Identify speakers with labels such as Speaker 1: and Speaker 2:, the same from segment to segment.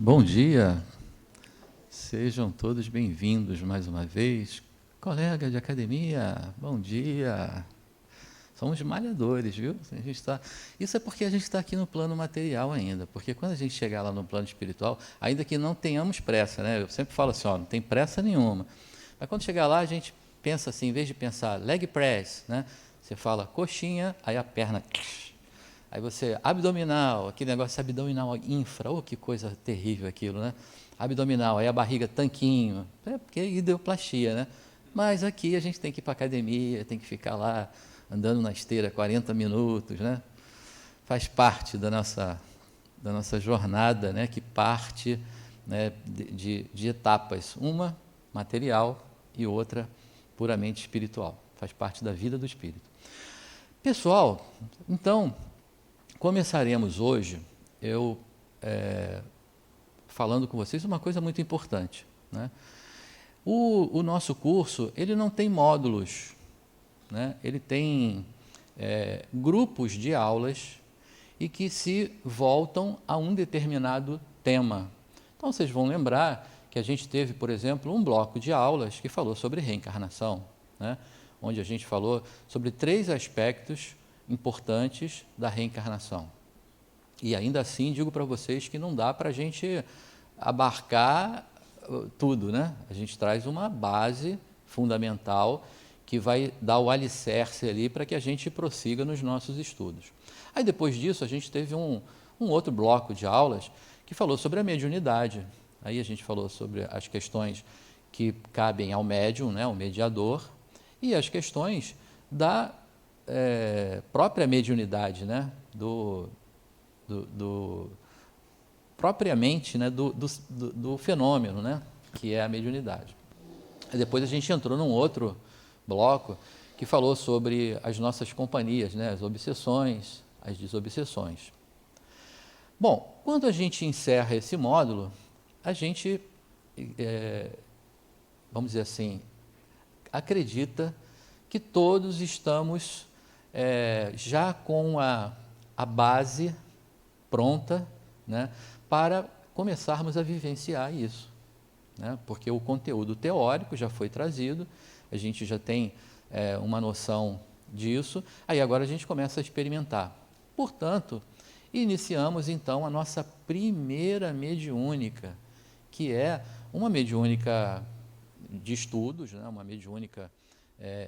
Speaker 1: Bom dia, sejam todos bem-vindos mais uma vez. Colega de academia, bom dia. Somos malhadores, viu? Isso é porque a gente está aqui no plano material ainda, porque quando a gente chegar lá no plano espiritual, ainda que não tenhamos pressa, né? Eu sempre falo assim, ó, não tem pressa nenhuma. Mas quando chegar lá, a gente pensa assim, em vez de pensar leg press, né? Você fala coxinha, aí a perna... Aí você, abdominal, aquele negócio abdominal infra, oh, que coisa terrível aquilo, né? Abdominal, aí a barriga tanquinho, porque é ideoplastia, né? Mas aqui a gente tem que ir para a academia, tem que ficar lá andando na esteira 40 minutos, né? Faz parte da nossa jornada, né? Que parte, né, de etapas, uma material e outra puramente espiritual. Faz parte da vida do espírito. Pessoal, então, começaremos hoje, falando com vocês uma coisa muito importante, né? O nosso curso, ele não tem módulos, né? Ele tem grupos de aulas e que se voltam a um determinado tema. Então, vocês vão lembrar que a gente teve, por exemplo, um bloco de aulas que falou sobre reencarnação, né? Onde a gente falou sobre 3 aspectos importantes da reencarnação. E ainda assim, digo para vocês que não dá para a gente abarcar tudo, né? A gente traz uma base fundamental que vai dar o alicerce ali para que a gente prossiga nos nossos estudos. Aí depois disso a gente teve um outro bloco de aulas que falou sobre a mediunidade. Aí a gente falou sobre as questões que cabem ao médium, né, o mediador, e as questões da própria mediunidade, né, propriamente, né, do fenômeno, né, que é a mediunidade. E depois a gente entrou num outro bloco que falou sobre as nossas companhias, né, as obsessões, as desobsessões. Bom, quando a gente encerra esse módulo, a gente, vamos dizer assim, acredita que todos estamos já com a base pronta, né, para começarmos a vivenciar isso, né, porque o conteúdo teórico já foi trazido, a gente já tem uma noção disso, aí agora a gente começa a experimentar. Portanto, iniciamos então a nossa primeira mediúnica, que é uma mediúnica de estudos, né, uma mediúnica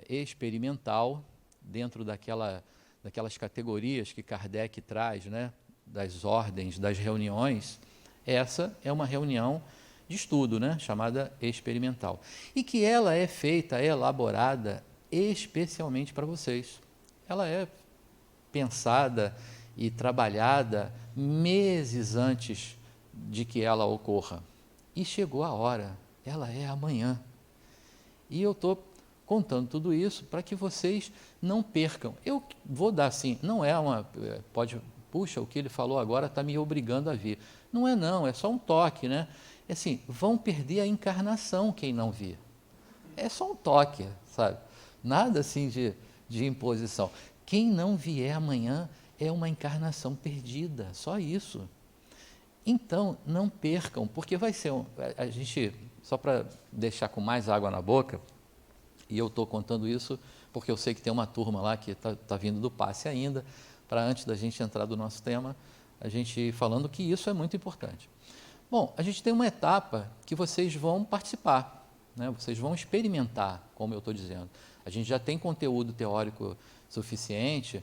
Speaker 1: experimental, dentro daquelas categorias que Kardec traz, né, das ordens, das reuniões. Essa é uma reunião de estudo, né, chamada experimental. E que ela é feita, é elaborada especialmente para vocês. Ela é pensada e trabalhada meses antes de que ela ocorra. E chegou a hora, ela é amanhã. E eu estou contando tudo isso para que vocês não percam. Eu vou dar assim, não é puxa, o que ele falou agora está me obrigando a vir. Não é não, é só um toque, né? É assim, vão perder a encarnação quem não vir. É só um toque, sabe? Nada assim de imposição. Quem não vier amanhã é uma encarnação perdida, só isso. Então, não percam, porque vai ser a gente, só para deixar com mais água na boca, e eu estou contando isso porque eu sei que tem uma turma lá que está vindo do passe ainda, para antes da gente entrar do nosso tema, a gente falando que isso é muito importante. Bom, a gente tem uma etapa que vocês vão participar, né? Vocês vão experimentar, como eu estou dizendo. A gente já tem conteúdo teórico suficiente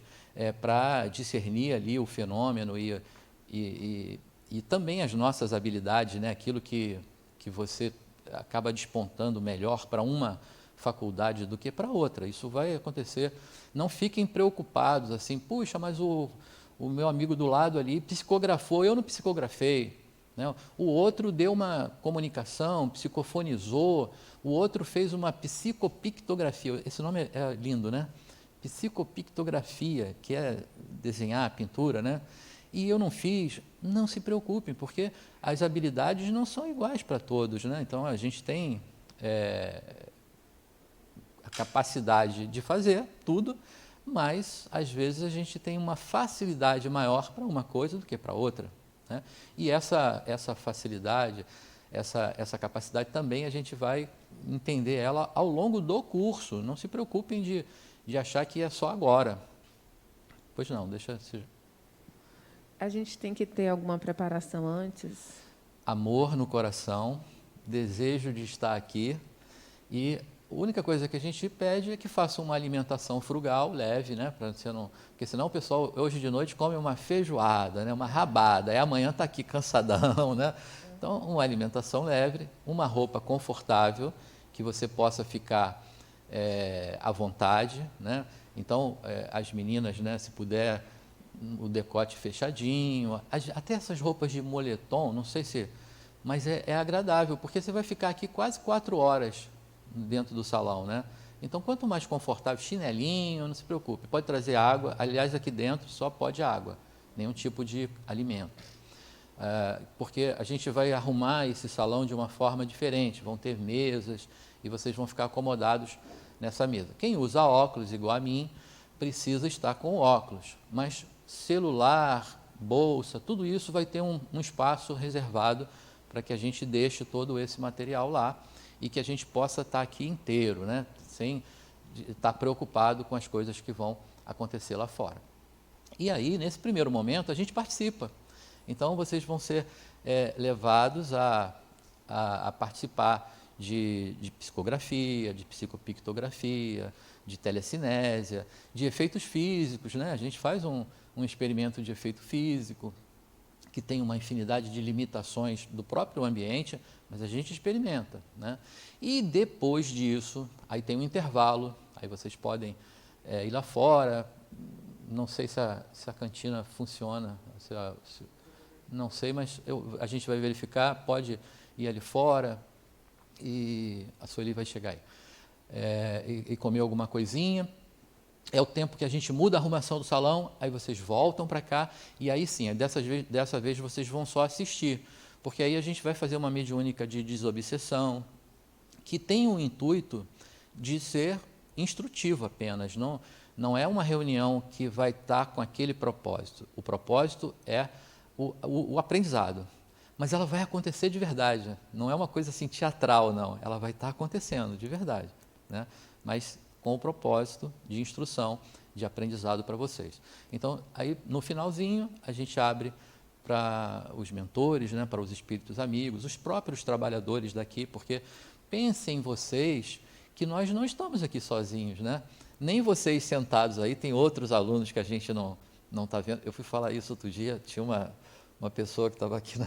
Speaker 1: para discernir ali o fenômeno e também as nossas habilidades, né? Aquilo que você acaba despontando melhor para uma faculdade do que para outra. Isso vai acontecer. Não fiquem preocupados assim, puxa, mas o meu amigo do lado ali psicografou, eu não psicografei, né? O outro deu uma comunicação, psicofonizou, o outro fez uma psicopictografia. Esse nome é lindo, né? Psicopictografia, que é desenhar, pintura, né? E eu não fiz. Não se preocupem, porque as habilidades não são iguais para todos, né? Então a gente tem a capacidade de fazer tudo, mas às vezes a gente tem uma facilidade maior para uma coisa do que para outra, né? E essa facilidade, essa capacidade também a gente vai entender ela ao longo do curso. Não se preocupem de achar que é só agora. Pois não, deixa...
Speaker 2: A gente tem que ter alguma preparação antes?
Speaker 1: Amor no coração, desejo de estar aqui, e a única coisa que a gente pede é que faça uma alimentação frugal, leve, né? Pra você não... Porque senão o pessoal hoje de noite come uma feijoada, né? Uma rabada, e amanhã está aqui cansadão, né? Então, uma alimentação leve, uma roupa confortável, que você possa ficar à vontade, né? Então, as meninas, né, se puder, o decote fechadinho, até essas roupas de moletom, não sei se... Mas é agradável, porque você vai ficar aqui quase 4 horas dentro do salão, né? Então, quanto mais confortável, chinelinho, não se preocupe, pode trazer água. Aliás, aqui dentro só pode água, nenhum tipo de alimento. Porque a gente vai arrumar esse salão de uma forma diferente, vão ter mesas e vocês vão ficar acomodados nessa mesa. Quem usa óculos, igual a mim, precisa estar com óculos, mas celular, bolsa, tudo isso vai ter um espaço reservado para que a gente deixe todo esse material lá e que a gente possa estar aqui inteiro, né? Sem estar preocupado com as coisas que vão acontecer lá fora. E aí, nesse primeiro momento, a gente participa. Então, vocês vão ser levados a participar de psicografia, de psicopictografia, de telecinésia, de efeitos físicos, né? A gente faz um experimento de efeito físico, que tem uma infinidade de limitações do próprio ambiente, mas a gente experimenta, né? E depois disso, aí tem um intervalo, aí vocês podem ir lá fora. Não sei se a cantina funciona, não sei, mas a gente vai verificar, pode ir ali fora e a Sueli vai chegar aí. E comer alguma coisinha. É o tempo que a gente muda a arrumação do salão, aí vocês voltam para cá, e aí sim, dessa vez vocês vão só assistir, porque aí a gente vai fazer uma mediúnica de desobsessão, que tem o intuito de ser instrutivo apenas, não é uma reunião que vai estar com aquele propósito. O propósito é o aprendizado, mas ela vai acontecer de verdade, não é uma coisa assim teatral, não, ela vai estar acontecendo de verdade, né? Mas com o propósito de instrução, de aprendizado para vocês. Então, aí no finalzinho, a gente abre para os mentores, né, para os espíritos amigos, os próprios trabalhadores daqui, porque pensem vocês que nós não estamos aqui sozinhos, né? Nem vocês sentados aí, tem outros alunos que a gente não está vendo. Eu fui falar isso outro dia, tinha uma pessoa que estava aqui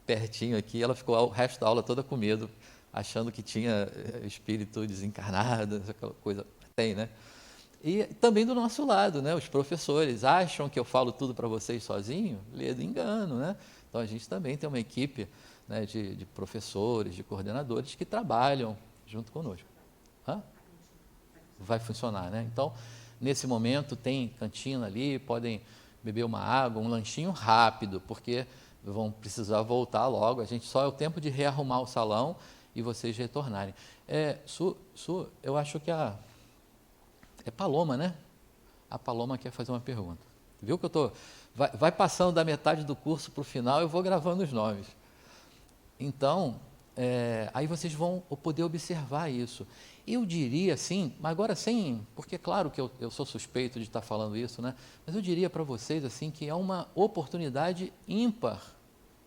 Speaker 1: pertinho aqui, ela ficou o resto da aula toda com medo, achando que tinha espírito desencarnado, aquela coisa. Tem, né? E também do nosso lado, né? Os professores acham que eu falo tudo para vocês sozinho? Ledo engano, né? Então, a gente também tem uma equipe, né, de professores, de coordenadores que trabalham junto conosco. Vai funcionar, né? Então, nesse momento, tem cantina ali, podem beber uma água, um lanchinho rápido, porque vão precisar voltar logo. A gente só é o tempo de rearrumar o salão e vocês retornarem. Eu acho que é Paloma, né? A Paloma quer fazer uma pergunta. Viu que eu tô... Vai passando da metade do curso para o final, eu vou gravando os nomes. Então, aí vocês vão poder observar isso. Eu diria assim, agora sem... Porque claro que eu sou suspeito de estar falando isso, né? Mas eu diria para vocês assim que é uma oportunidade ímpar.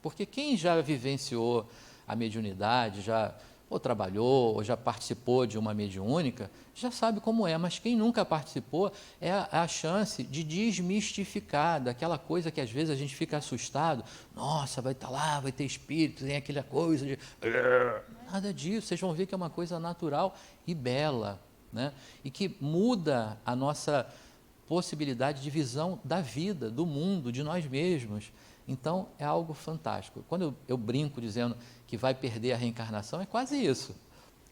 Speaker 1: Porque quem já vivenciou a mediunidade, já ou trabalhou, ou já participou de uma mediúnica, já sabe como é, mas quem nunca participou é a chance de desmistificar daquela coisa que às vezes a gente fica assustado, nossa, vai estar lá, vai ter espírito, tem aquela coisa de... Nada disso, vocês vão ver que é uma coisa natural e bela, né? E que muda a nossa possibilidade de visão da vida, do mundo, de nós mesmos. Então, é algo fantástico. Quando eu brinco dizendo que vai perder a reencarnação, é quase isso.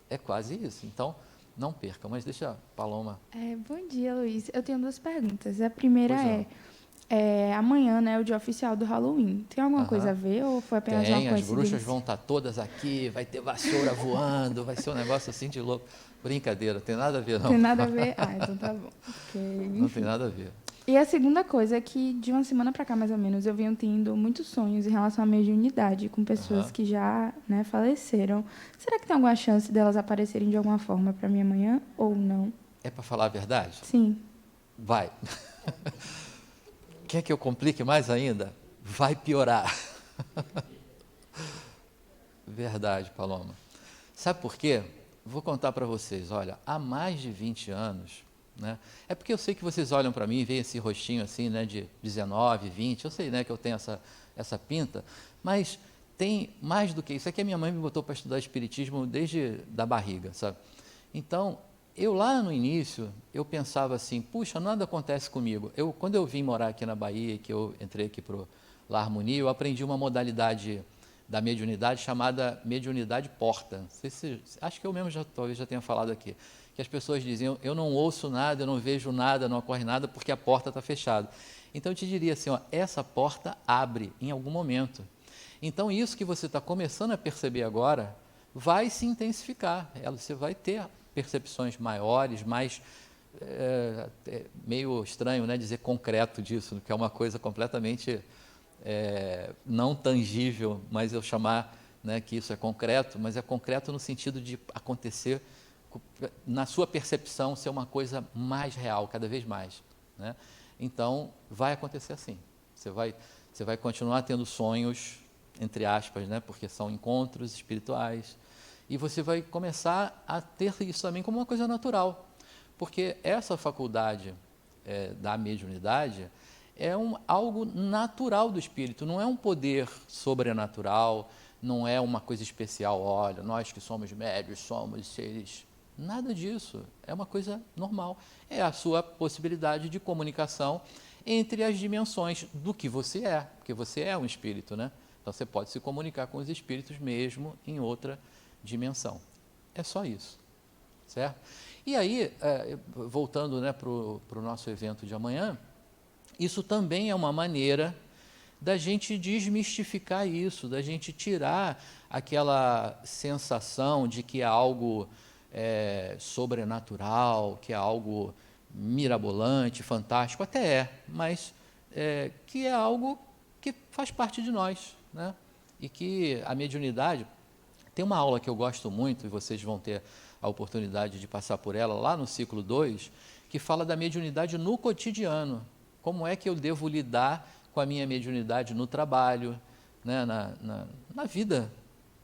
Speaker 1: É quase isso. Então, não perca. Mas deixa a Paloma...
Speaker 3: Bom dia, Luiz. Eu tenho 2 perguntas. A primeira amanhã, né, o dia oficial do Halloween. Tem alguma coisa a ver ou foi apenas uma coincidência?
Speaker 1: As bruxas vão estar todas aqui, vai ter vassoura voando, vai ser um negócio assim de louco. Brincadeira, tem nada a ver, não.
Speaker 3: Tem nada a ver? Então tá bom.
Speaker 1: Não tem nada a ver.
Speaker 3: E a segunda coisa é que, de uma semana para cá, mais ou menos, eu venho tendo muitos sonhos em relação à mediunidade com pessoas que já, né, faleceram. Será que tem alguma chance delas aparecerem de alguma forma para mim amanhã ou não?
Speaker 1: É para falar a verdade?
Speaker 3: Sim.
Speaker 1: Vai. Quer que eu complique mais ainda? Vai piorar. Verdade, Paloma. Sabe por quê? Vou contar para vocês. Olha, há mais de 20 anos, né? É porque eu sei que vocês olham para mim e veem esse rostinho assim, né, de 19, 20. Eu sei, né, que eu tenho essa pinta, mas tem mais do que isso. É que a minha mãe me botou para estudar espiritismo desde da barriga, sabe? Então, eu lá no início, eu pensava assim, puxa, nada acontece comigo. Quando eu vim morar aqui na Bahia, que eu entrei aqui para o La Harmonia, eu aprendi uma modalidade da mediunidade chamada mediunidade porta. Não sei se, acho que eu mesmo talvez já tenha falado aqui, que as pessoas diziam, eu não ouço nada, eu não vejo nada, não ocorre nada, porque a porta está fechada. Então eu te diria assim, ó, essa porta abre em algum momento. Então isso que você está começando a perceber agora, vai se intensificar. Você vai ter percepções maiores, mais meio estranho, né, dizer concreto disso, que é uma coisa completamente não tangível, mas eu chamar, né, que isso é concreto, mas é concreto no sentido de acontecer na sua percepção, ser uma coisa mais real, cada vez mais, né? Então vai acontecer assim. Você vai continuar tendo sonhos, entre aspas, né, porque são encontros espirituais, e você vai começar a ter isso também como uma coisa natural, porque essa faculdade da mediunidade é algo natural do espírito, não é um poder sobrenatural, não é uma coisa especial, olha, nós que somos médios, somos seres, nada disso, é uma coisa normal, é a sua possibilidade de comunicação entre as dimensões do que você é, porque você é um espírito, né? Então você pode se comunicar com os espíritos mesmo em outra dimensão, é só isso, certo? E aí, voltando, né, para o nosso evento de amanhã, isso também é uma maneira da gente desmistificar isso, da gente tirar aquela sensação de que é algo sobrenatural, que é algo mirabolante, fantástico, até mas que é algo que faz parte de nós, né? E que a mediunidade, tem uma aula que eu gosto muito, e vocês vão ter a oportunidade de passar por ela lá no ciclo 2, que fala da mediunidade no cotidiano. Como é que eu devo lidar com a minha mediunidade no trabalho, né, na vida,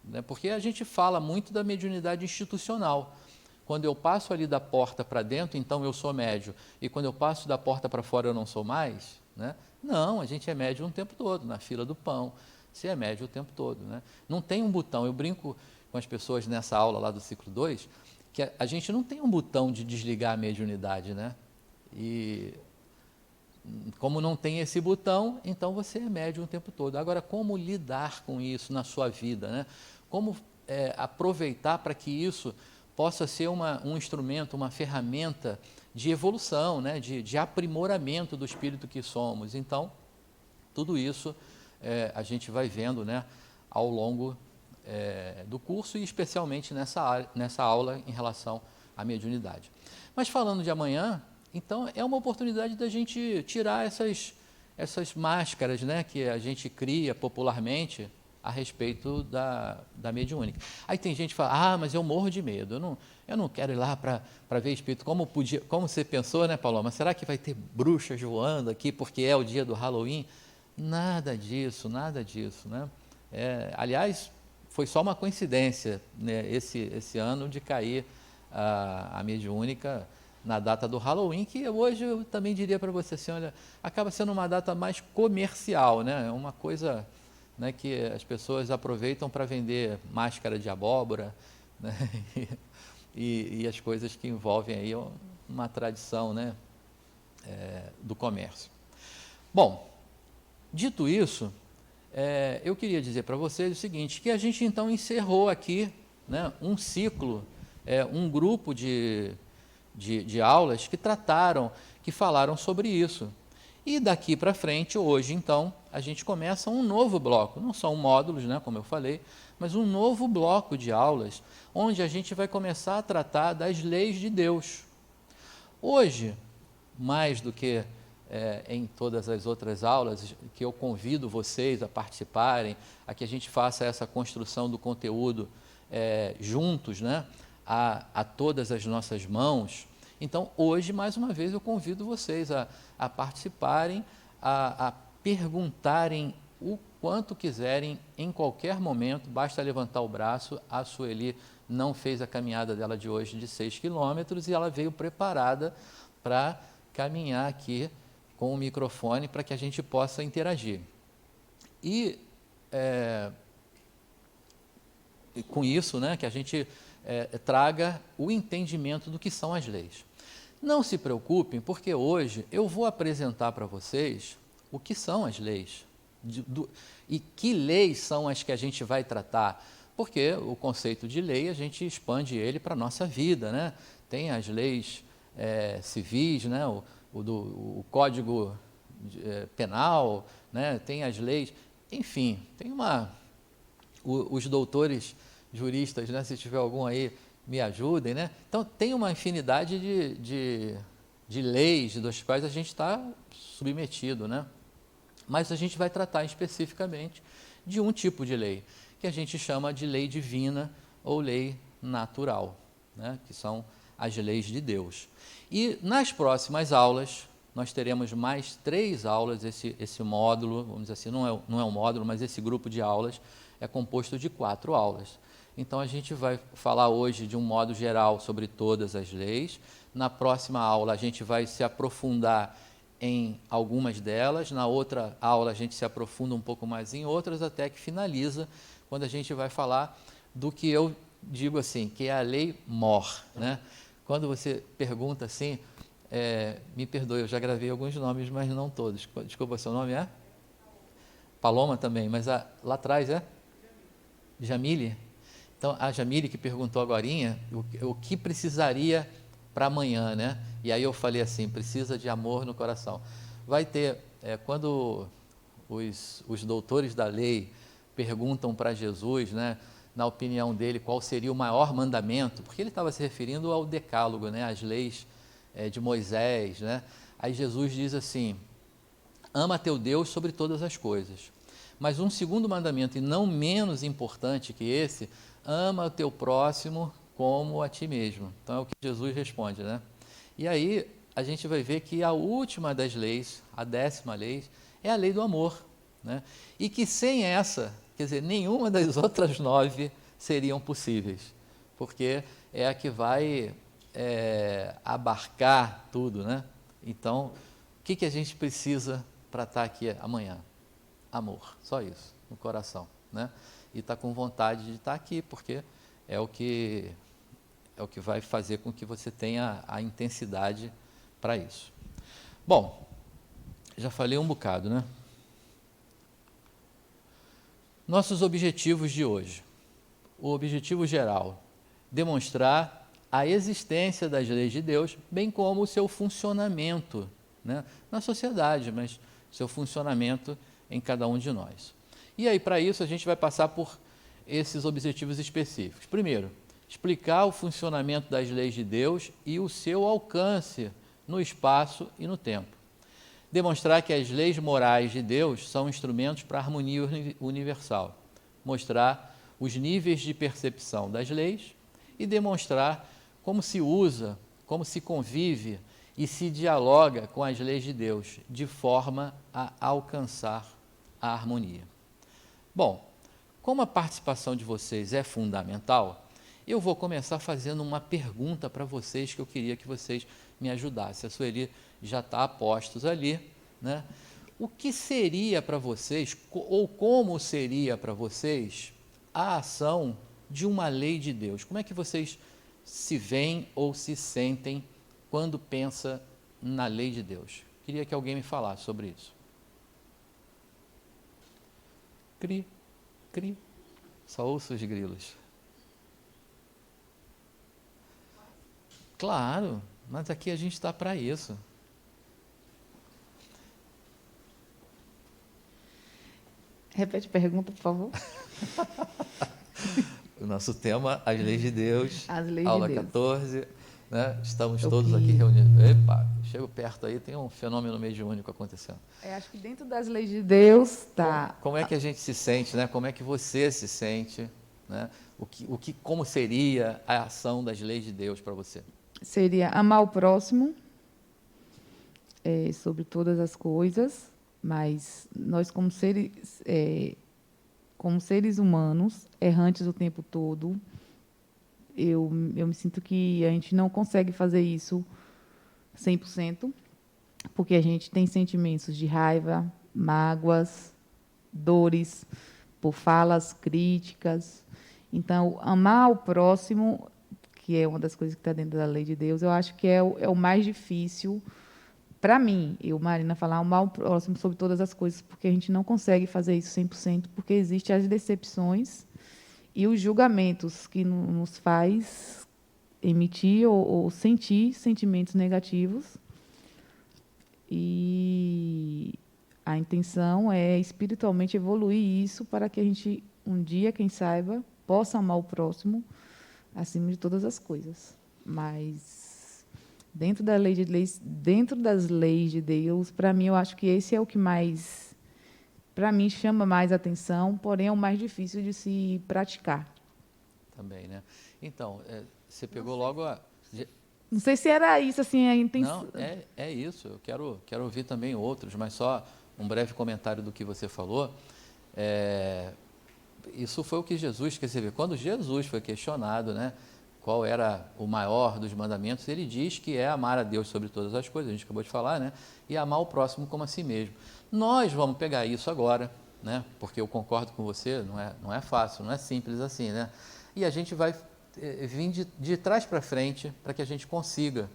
Speaker 1: né? Porque a gente fala muito da mediunidade institucional. Quando eu passo ali da porta para dentro, então eu sou médium, e quando eu passo da porta para fora eu não sou mais, né? Não, a gente é médium o tempo todo, na fila do pão, você é médium o tempo todo, né? Não tem um botão, eu brinco com as pessoas nessa aula lá do ciclo 2, que a gente não tem um botão de desligar a mediunidade, né? E como não tem esse botão, então você é médium o tempo todo. Agora, como lidar com isso na sua vida, né? Como aproveitar para que isso possa ser um instrumento, uma ferramenta de evolução, né? de aprimoramento do espírito que somos. Então, tudo isso a gente vai vendo, né, ao longo do curso e especialmente nessa aula em relação à mediunidade. Mas falando de amanhã, então é uma oportunidade da gente tirar essas máscaras, né, que a gente cria popularmente a respeito da mediúnica. Aí tem gente que fala, mas eu morro de medo, eu não quero ir lá para ver espírito. Como você pensou, né, Paloma? Será que vai ter bruxas voando aqui porque é o dia do Halloween? Nada disso, né? Aliás, foi só uma coincidência, né, esse ano de cair a mediúnica na data do Halloween, que hoje eu também diria para você assim, olha, acaba sendo uma data mais comercial, né? É uma coisa, né, que as pessoas aproveitam para vender máscara de abóbora, né? e as coisas que envolvem aí uma tradição, né, do comércio. Bom, dito isso, eu queria dizer para vocês o seguinte, que a gente então encerrou aqui, né, um ciclo, um grupo de aulas que falaram sobre isso. E daqui para frente, hoje então, a gente começa um novo bloco, não são módulos, né, como eu falei, mas um novo bloco de aulas, onde a gente vai começar a tratar das leis de Deus. Hoje, mais do que em todas as outras aulas, que eu convido vocês a participarem, a que a gente faça essa construção do conteúdo juntos, né? A todas as nossas mãos. Então, hoje, mais uma vez, eu convido vocês a participarem, a perguntarem o quanto quiserem, em qualquer momento, basta levantar o braço. A Sueli não fez a caminhada dela de hoje de 6 quilômetros e ela veio preparada para caminhar aqui com o microfone para que a gente possa interagir. E com isso, né, que a gente traga o entendimento do que são as leis. Não se preocupem, porque hoje eu vou apresentar para vocês o que são as leis e que leis são as que a gente vai tratar, porque o conceito de lei a gente expande ele para a nossa vida, né? Tem as leis civis, né? O Código Penal, né? Tem as leis, enfim, tem os doutores juristas, né? Se tiver algum aí, me ajudem, né? Então, tem uma infinidade de leis das quais a gente está submetido, né? Mas a gente vai tratar especificamente de um tipo de lei, que a gente chama de lei divina ou lei natural, né? Que são as leis de Deus. E nas próximas aulas, nós teremos mais 3 aulas, esse módulo, vamos dizer assim, não é um módulo, mas esse grupo de aulas é composto de 4 aulas. Então, a gente vai falar hoje de um modo geral sobre todas as leis. Na próxima aula, a gente vai se aprofundar em algumas delas. Na outra aula, a gente se aprofunda um pouco mais em outras, até que finaliza, quando a gente vai falar do que eu digo assim, que é a lei mor, né? Quando você pergunta assim, me perdoe, eu já gravei alguns nomes, mas não todos. Desculpa, seu nome é? Paloma também, mas lá atrás é? Jamile? Então, a Jamile que perguntou agorinha, o que precisaria para amanhã, né? E aí eu falei assim, precisa de amor no coração. Vai ter, quando os doutores da lei perguntam para Jesus, né, na opinião dele, qual seria o maior mandamento, porque ele estava se referindo ao decálogo, né, às leis de Moisés, né? Aí Jesus diz assim, ama teu Deus sobre todas as coisas. Mas um segundo mandamento, e não menos importante que esse, ama o teu próximo como a ti mesmo. Então é o que Jesus responde, né? E aí a gente vai ver que a última das leis, a 10ª lei, é a lei do amor, né? E que sem essa, quer dizer, nenhuma das outras 9 seriam possíveis, porque é a que vai abarcar tudo, né? Então, o que a gente precisa para estar aqui amanhã? Amor, só isso, no coração, né? E estar com vontade de estar aqui, porque é o que vai fazer com que você tenha a intensidade para isso. Bom, já falei um bocado, né? Nossos objetivos de hoje. O objetivo geral, demonstrar a existência das leis de Deus, bem como o seu funcionamento, né? Na sociedade, mas seu funcionamento em cada um de nós. E aí, para isso, a gente vai passar por esses objetivos específicos. Primeiro, explicar o funcionamento das leis de Deus e o seu alcance no espaço e no tempo. Demonstrar que as leis morais de Deus são instrumentos para a harmonia universal. Mostrar os níveis de percepção das leis e demonstrar como se usa, como se convive e se dialoga com as leis de Deus, de forma a alcançar a harmonia. Bom, como a participação de vocês é fundamental, eu vou começar fazendo uma pergunta para vocês que eu queria que vocês me ajudassem. A Sueli já está a postos ali, né? O que seria para vocês, ou como seria para vocês, a ação de uma lei de Deus? Como é que vocês se veem ou se sentem quando pensa na lei de Deus? Queria que alguém me falasse sobre isso. Cri, cri, só ouço os grilos. Claro, mas aqui a gente está para isso.
Speaker 3: Repete a pergunta, por favor.
Speaker 1: O nosso tema, as leis de Deus,
Speaker 3: As leis
Speaker 1: aula
Speaker 3: de Deus.
Speaker 1: 14. né? Estamos
Speaker 2: O
Speaker 1: todos
Speaker 2: que-
Speaker 1: aqui reunidos. Epa, chego perto aí, tem um fenômeno mediúnico acontecendo.
Speaker 2: Acho que dentro das leis de Deus tá.
Speaker 1: Como é que a gente se sente, né? Como é que você se sente, né? Como seria a ação das leis de Deus para você?
Speaker 2: Seria amar o próximo sobre todas as coisas, mas nós como seres humanos, errantes o tempo todo, eu me sinto que a gente não consegue fazer isso 100%, porque a gente tem sentimentos de raiva, mágoas, dores, por falas críticas. Então, amar o próximo, que é uma das coisas que está dentro da lei de Deus, eu acho que é o mais difícil para mim, Marina, falar amar o próximo sobre todas as coisas, porque a gente não consegue fazer isso 100%, porque existem as decepções e os julgamentos que nos faz emitir ou sentir sentimentos negativos. E a intenção é espiritualmente evoluir isso para que a gente, um dia, quem saiba, possa amar o próximo acima de todas as coisas. Mas dentro das leis de Deus, para mim, eu acho que esse é o que mais, para mim, chama mais atenção, porém é o mais difícil de se praticar.
Speaker 1: Também, né? Então, você pegou logo a...
Speaker 2: Não sei se era isso, assim, a intenção.
Speaker 1: Não, é isso. Eu quero ouvir também outros, mas só um breve comentário do que você falou. Isso foi o que Jesus, quer dizer, quando Jesus foi questionado, né, qual era o maior dos mandamentos, ele diz que é amar a Deus sobre todas as coisas, a gente acabou de falar, né, e amar o próximo como a si mesmo. Nós vamos pegar isso agora, né, porque eu concordo com você, não é fácil, não é simples assim, né, e a gente vai vir de trás para frente para que a gente consiga.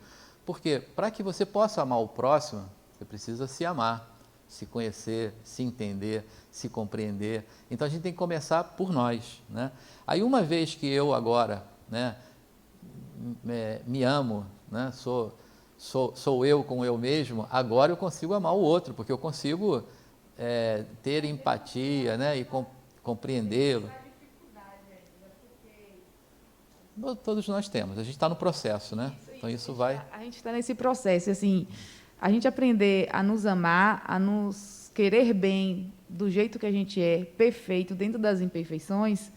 Speaker 1: Porque para que você possa amar o próximo, você precisa se amar, se conhecer, se entender, se compreender. Então a gente tem que começar por nós, né? Aí uma vez que eu agora, né, me amo, né, sou eu com eu mesmo, agora eu consigo amar o outro, porque eu consigo ter empatia, né, e compreendê-lo. Todos nós temos, a gente está no processo, né? Então isso vai...
Speaker 2: A gente está nesse processo, assim, a gente aprender a nos amar, a nos querer bem do jeito que a gente é, perfeito, dentro das imperfeições,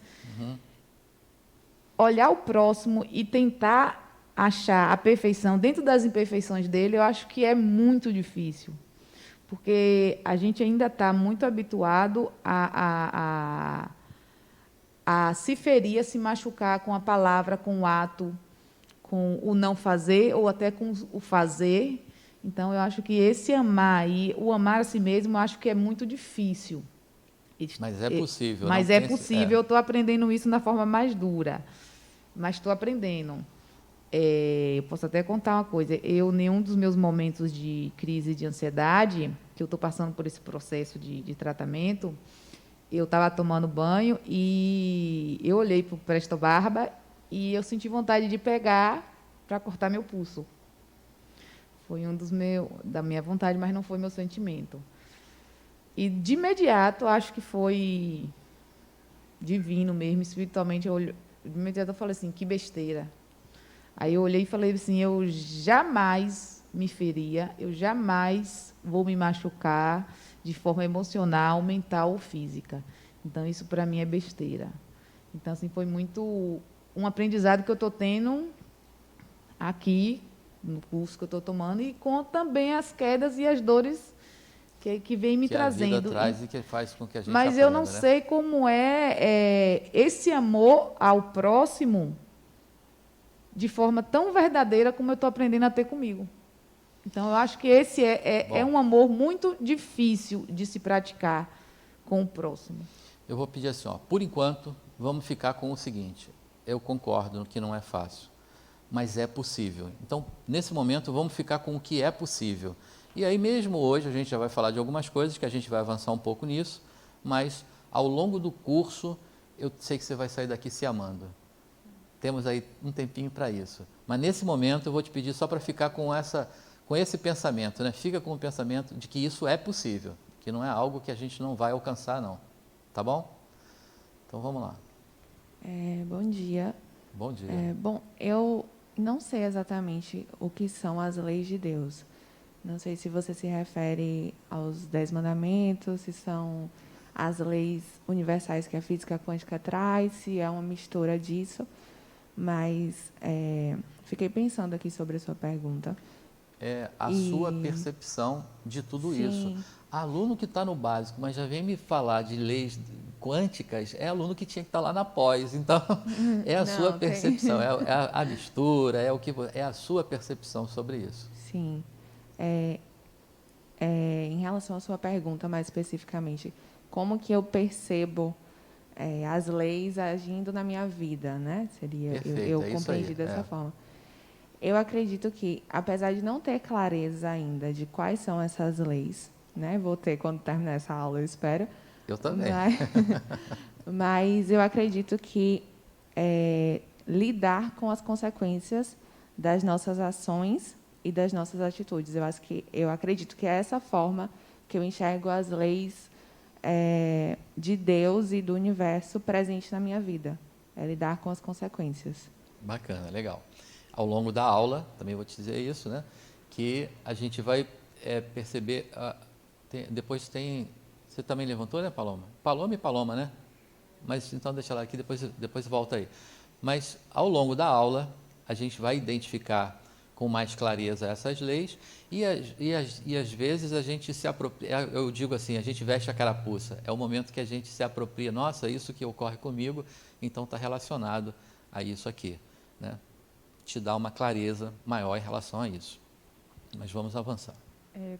Speaker 2: olhar o próximo e tentar achar a perfeição dentro das imperfeições dele, eu acho que é muito difícil, porque a gente ainda está muito habituado a se ferir, a se machucar com a palavra, com o ato, com o não fazer ou até com o fazer. Então, eu acho que esse amar e o amar a si mesmo, eu acho que é muito difícil.
Speaker 1: Mas é possível.
Speaker 2: Mas é possível, eu estou aprendendo isso na forma mais dura, mas estou aprendendo. Eu posso até contar uma coisa, nenhum dos meus momentos de crise de ansiedade, que eu estou passando por esse processo de tratamento, eu estava tomando banho e eu olhei para o Presto Barba e eu senti vontade de pegar para cortar meu pulso. Foi da minha vontade, mas não foi meu sentimento. E de imediato, acho que foi divino mesmo, espiritualmente, de imediato eu falei assim, que besteira. Aí eu olhei e falei assim, eu jamais me feria, eu jamais vou me machucar de forma emocional, mental ou física. Então, isso para mim é besteira. Então, assim, foi muito um aprendizado que eu estou tendo aqui, no curso que eu estou tomando, e com também as quedas e as dores que vem me trazendo.
Speaker 1: A vida traz e que faz com que a gente
Speaker 2: Mas
Speaker 1: aprenda,
Speaker 2: eu não sei como esse amor ao próximo de forma tão verdadeira como eu estou aprendendo a ter comigo. Então, eu acho que esse é um amor muito difícil de se praticar com o próximo.
Speaker 1: Eu vou pedir assim, por enquanto, vamos ficar com o seguinte, eu concordo que não é fácil, mas é possível. Então, nesse momento, vamos ficar com o que é possível. E aí mesmo hoje, a gente já vai falar de algumas coisas que a gente vai avançar um pouco nisso, mas ao longo do curso, eu sei que você vai sair daqui se amando. Temos aí um tempinho para isso. Mas nesse momento, eu vou te pedir só para ficar com esse pensamento, né? Fica com o pensamento de que isso é possível, que não é algo que a gente não vai alcançar, não. Tá bom? Então, vamos lá.
Speaker 3: Bom dia.
Speaker 1: Bom dia.
Speaker 3: Eu
Speaker 4: Não sei exatamente o que são as leis de Deus. Não sei se você se refere aos 10 mandamentos, se são as leis universais que a física quântica traz, se é uma mistura disso. Mas fiquei pensando aqui sobre a sua pergunta.
Speaker 1: É a sua percepção de tudo
Speaker 4: Sim.
Speaker 1: isso. Aluno que está no básico, mas já vem me falar de leis quânticas, é aluno que tinha que estar lá na pós. Então, é a sua
Speaker 4: Não,
Speaker 1: percepção, é a mistura, é a sua percepção sobre isso.
Speaker 4: Sim. Em relação à sua pergunta, mais especificamente, como que eu percebo as leis agindo na minha vida, né? Seria,
Speaker 1: Perfeito,
Speaker 4: eu
Speaker 1: é isso
Speaker 4: compreendi
Speaker 1: aí,
Speaker 4: dessa forma. Eu acredito que, apesar de não ter clareza ainda de quais são essas leis, né? Vou ter quando terminar essa aula, eu espero.
Speaker 1: Eu também.
Speaker 4: Mas eu acredito que lidar com as consequências das nossas ações e das nossas atitudes. Eu acredito que é essa forma que eu enxergo as leis de Deus e do universo presente na minha vida. É lidar com as consequências.
Speaker 1: Bacana, legal. Ao longo da aula, também vou te dizer isso, né? Que a gente vai perceber. Depois tem. Você também levantou, né, Paloma? Paloma e Paloma, né? Mas então deixa lá aqui, depois volta aí. Mas ao longo da aula, a gente vai identificar com mais clareza essas leis e às vezes a gente se apropria. Eu digo assim, a gente veste a carapuça. É o momento que a gente se apropria. Nossa, isso que ocorre comigo, então está relacionado a isso aqui, né? Te dá uma clareza maior em relação a isso. Mas vamos avançar.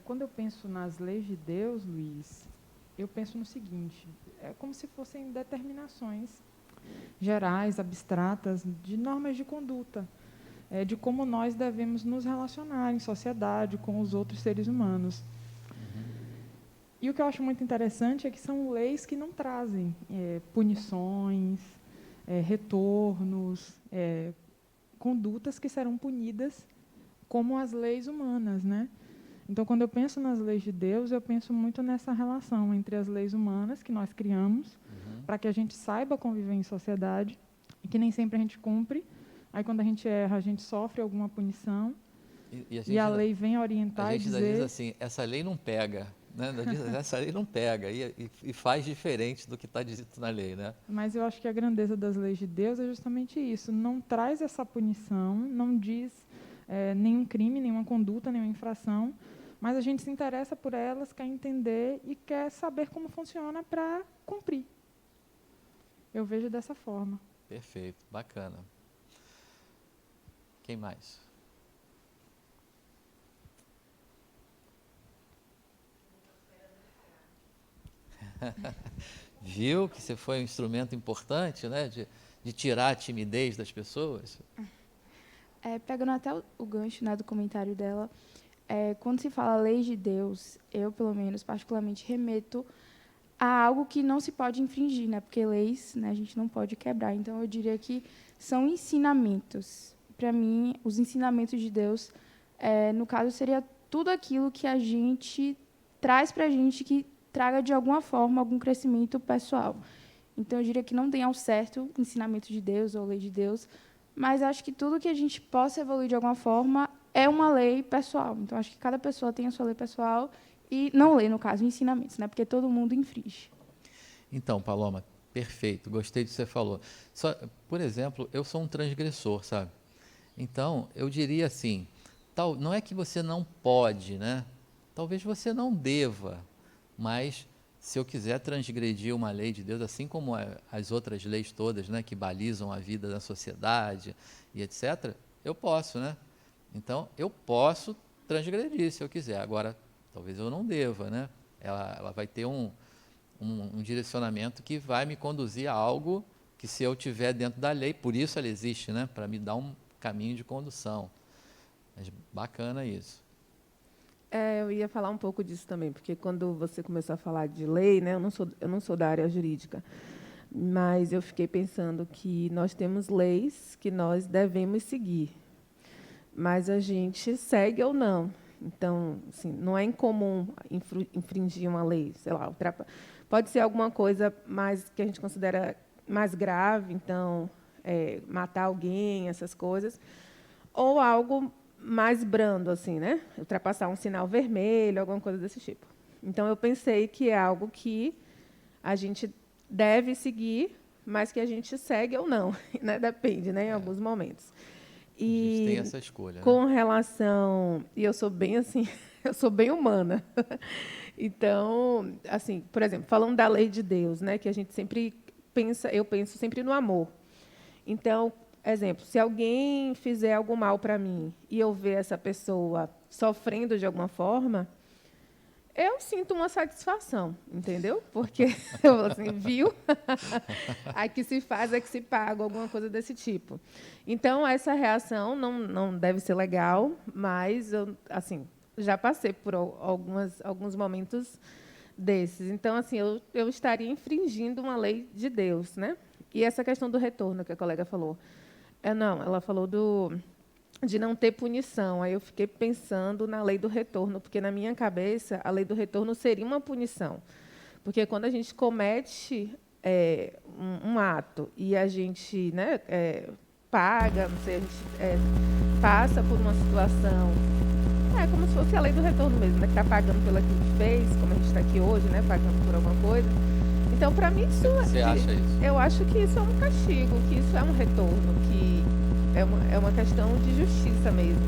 Speaker 5: Quando eu penso nas leis de Deus, Luiz, eu penso no seguinte, é como se fossem determinações gerais, abstratas, de normas de conduta, de como nós devemos nos relacionar em sociedade com os outros seres humanos. E o que eu acho muito interessante é que são leis que não trazem punições, retornos, condutas que serão punidas como as leis humanas, né? Então, quando eu penso nas leis de Deus, eu penso muito nessa relação entre as leis humanas que nós criamos, para que a gente saiba conviver em sociedade, e que nem sempre a gente cumpre. Aí, quando a gente erra, a gente sofre alguma punição, e a lei vem orientar e dizer...
Speaker 1: diz assim, essa lei não pega, né? Essa lei não pega, e faz diferente do que está dito na lei, né?
Speaker 5: Mas eu acho que a grandeza das leis de Deus é justamente isso, não traz essa punição, não diz nenhum crime, nenhuma conduta, nenhuma infração, mas a gente se interessa por elas, quer entender e quer saber como funciona para cumprir. Eu vejo dessa forma.
Speaker 1: Perfeito, bacana. Quem mais? Viu que você foi um instrumento importante, né, de tirar a timidez das pessoas?
Speaker 3: Pegando até o gancho, né, do comentário dela, quando se fala leis de Deus, eu, pelo menos, particularmente, remeto a algo que não se pode infringir, né, porque leis, né, a gente não pode quebrar. Então, eu diria que são ensinamentos. Para mim, os ensinamentos de Deus, no caso, seria tudo aquilo que a gente traz para a gente que traga, de alguma forma, algum crescimento pessoal. Então, eu diria que não tem ao certo ensinamento de Deus ou lei de Deus, mas acho que tudo que a gente possa evoluir de alguma forma é uma lei pessoal. Então, acho que cada pessoa tem a sua lei pessoal e não lei, no caso, ensinamentos, né? Porque todo mundo infringe.
Speaker 1: Então, Paloma, perfeito, gostei do que você falou. Por exemplo, eu sou um transgressor, sabe? Então, eu diria assim, não é que você não pode, né? Talvez você não deva, mas se eu quiser transgredir uma lei de Deus, assim como as outras leis todas, né, que balizam a vida da sociedade e etc., eu posso, né? Então, eu posso transgredir se eu quiser. Agora, talvez eu não deva, né? Ela vai ter um direcionamento que vai me conduzir a algo que, se eu tiver dentro da lei, por isso ela existe, né? Para me dar um caminho de condução. Mas bacana isso.
Speaker 6: Eu ia falar um pouco disso também, porque quando você começou a falar de lei, né, eu não sou da área jurídica, mas eu fiquei pensando que nós temos leis que nós devemos seguir, mas a gente segue ou não. Então, assim, não é incomum infringir uma lei, sei lá, pode ser alguma coisa mais que a gente considera mais grave, então, matar alguém, essas coisas. ou algo mais brando, assim, né? Ultrapassar um sinal vermelho, alguma coisa desse tipo. Então, eu pensei que é algo que a gente deve seguir, mas que a gente segue ou não, né? Depende, né? Em alguns momentos.
Speaker 1: A gente tem essa escolha,
Speaker 6: com
Speaker 1: né?
Speaker 6: relação... E eu sou bem assim, eu sou bem humana. Então, assim, por exemplo, falando da lei de Deus, né? Que a gente sempre pensa, eu penso sempre no amor. Então, exemplo, se alguém fizer algo mal para mim e eu ver essa pessoa sofrendo de alguma forma, eu sinto uma satisfação, entendeu? Porque eu assim, viu? A que se faz é que se paga, alguma coisa desse tipo. Então, essa reação não deve ser legal, mas eu, assim, já passei por alguns momentos desses. Então, assim, eu estaria infringindo uma lei de Deus, né? E essa questão do retorno que a colega falou. Ela falou de não ter punição. Aí eu fiquei pensando na lei do retorno, porque na minha cabeça a lei do retorno seria uma punição. Porque quando a gente comete um ato e a gente, né, paga, não sei, a gente passa por uma situação, é como se fosse a lei do retorno mesmo, né, que está pagando pelo aquilo que fez, como a gente está aqui hoje, né, pagando por alguma coisa. Então, para mim,
Speaker 1: Você acha isso?
Speaker 6: eu acho que isso é um castigo, que isso é um retorno, que é uma questão de justiça mesmo.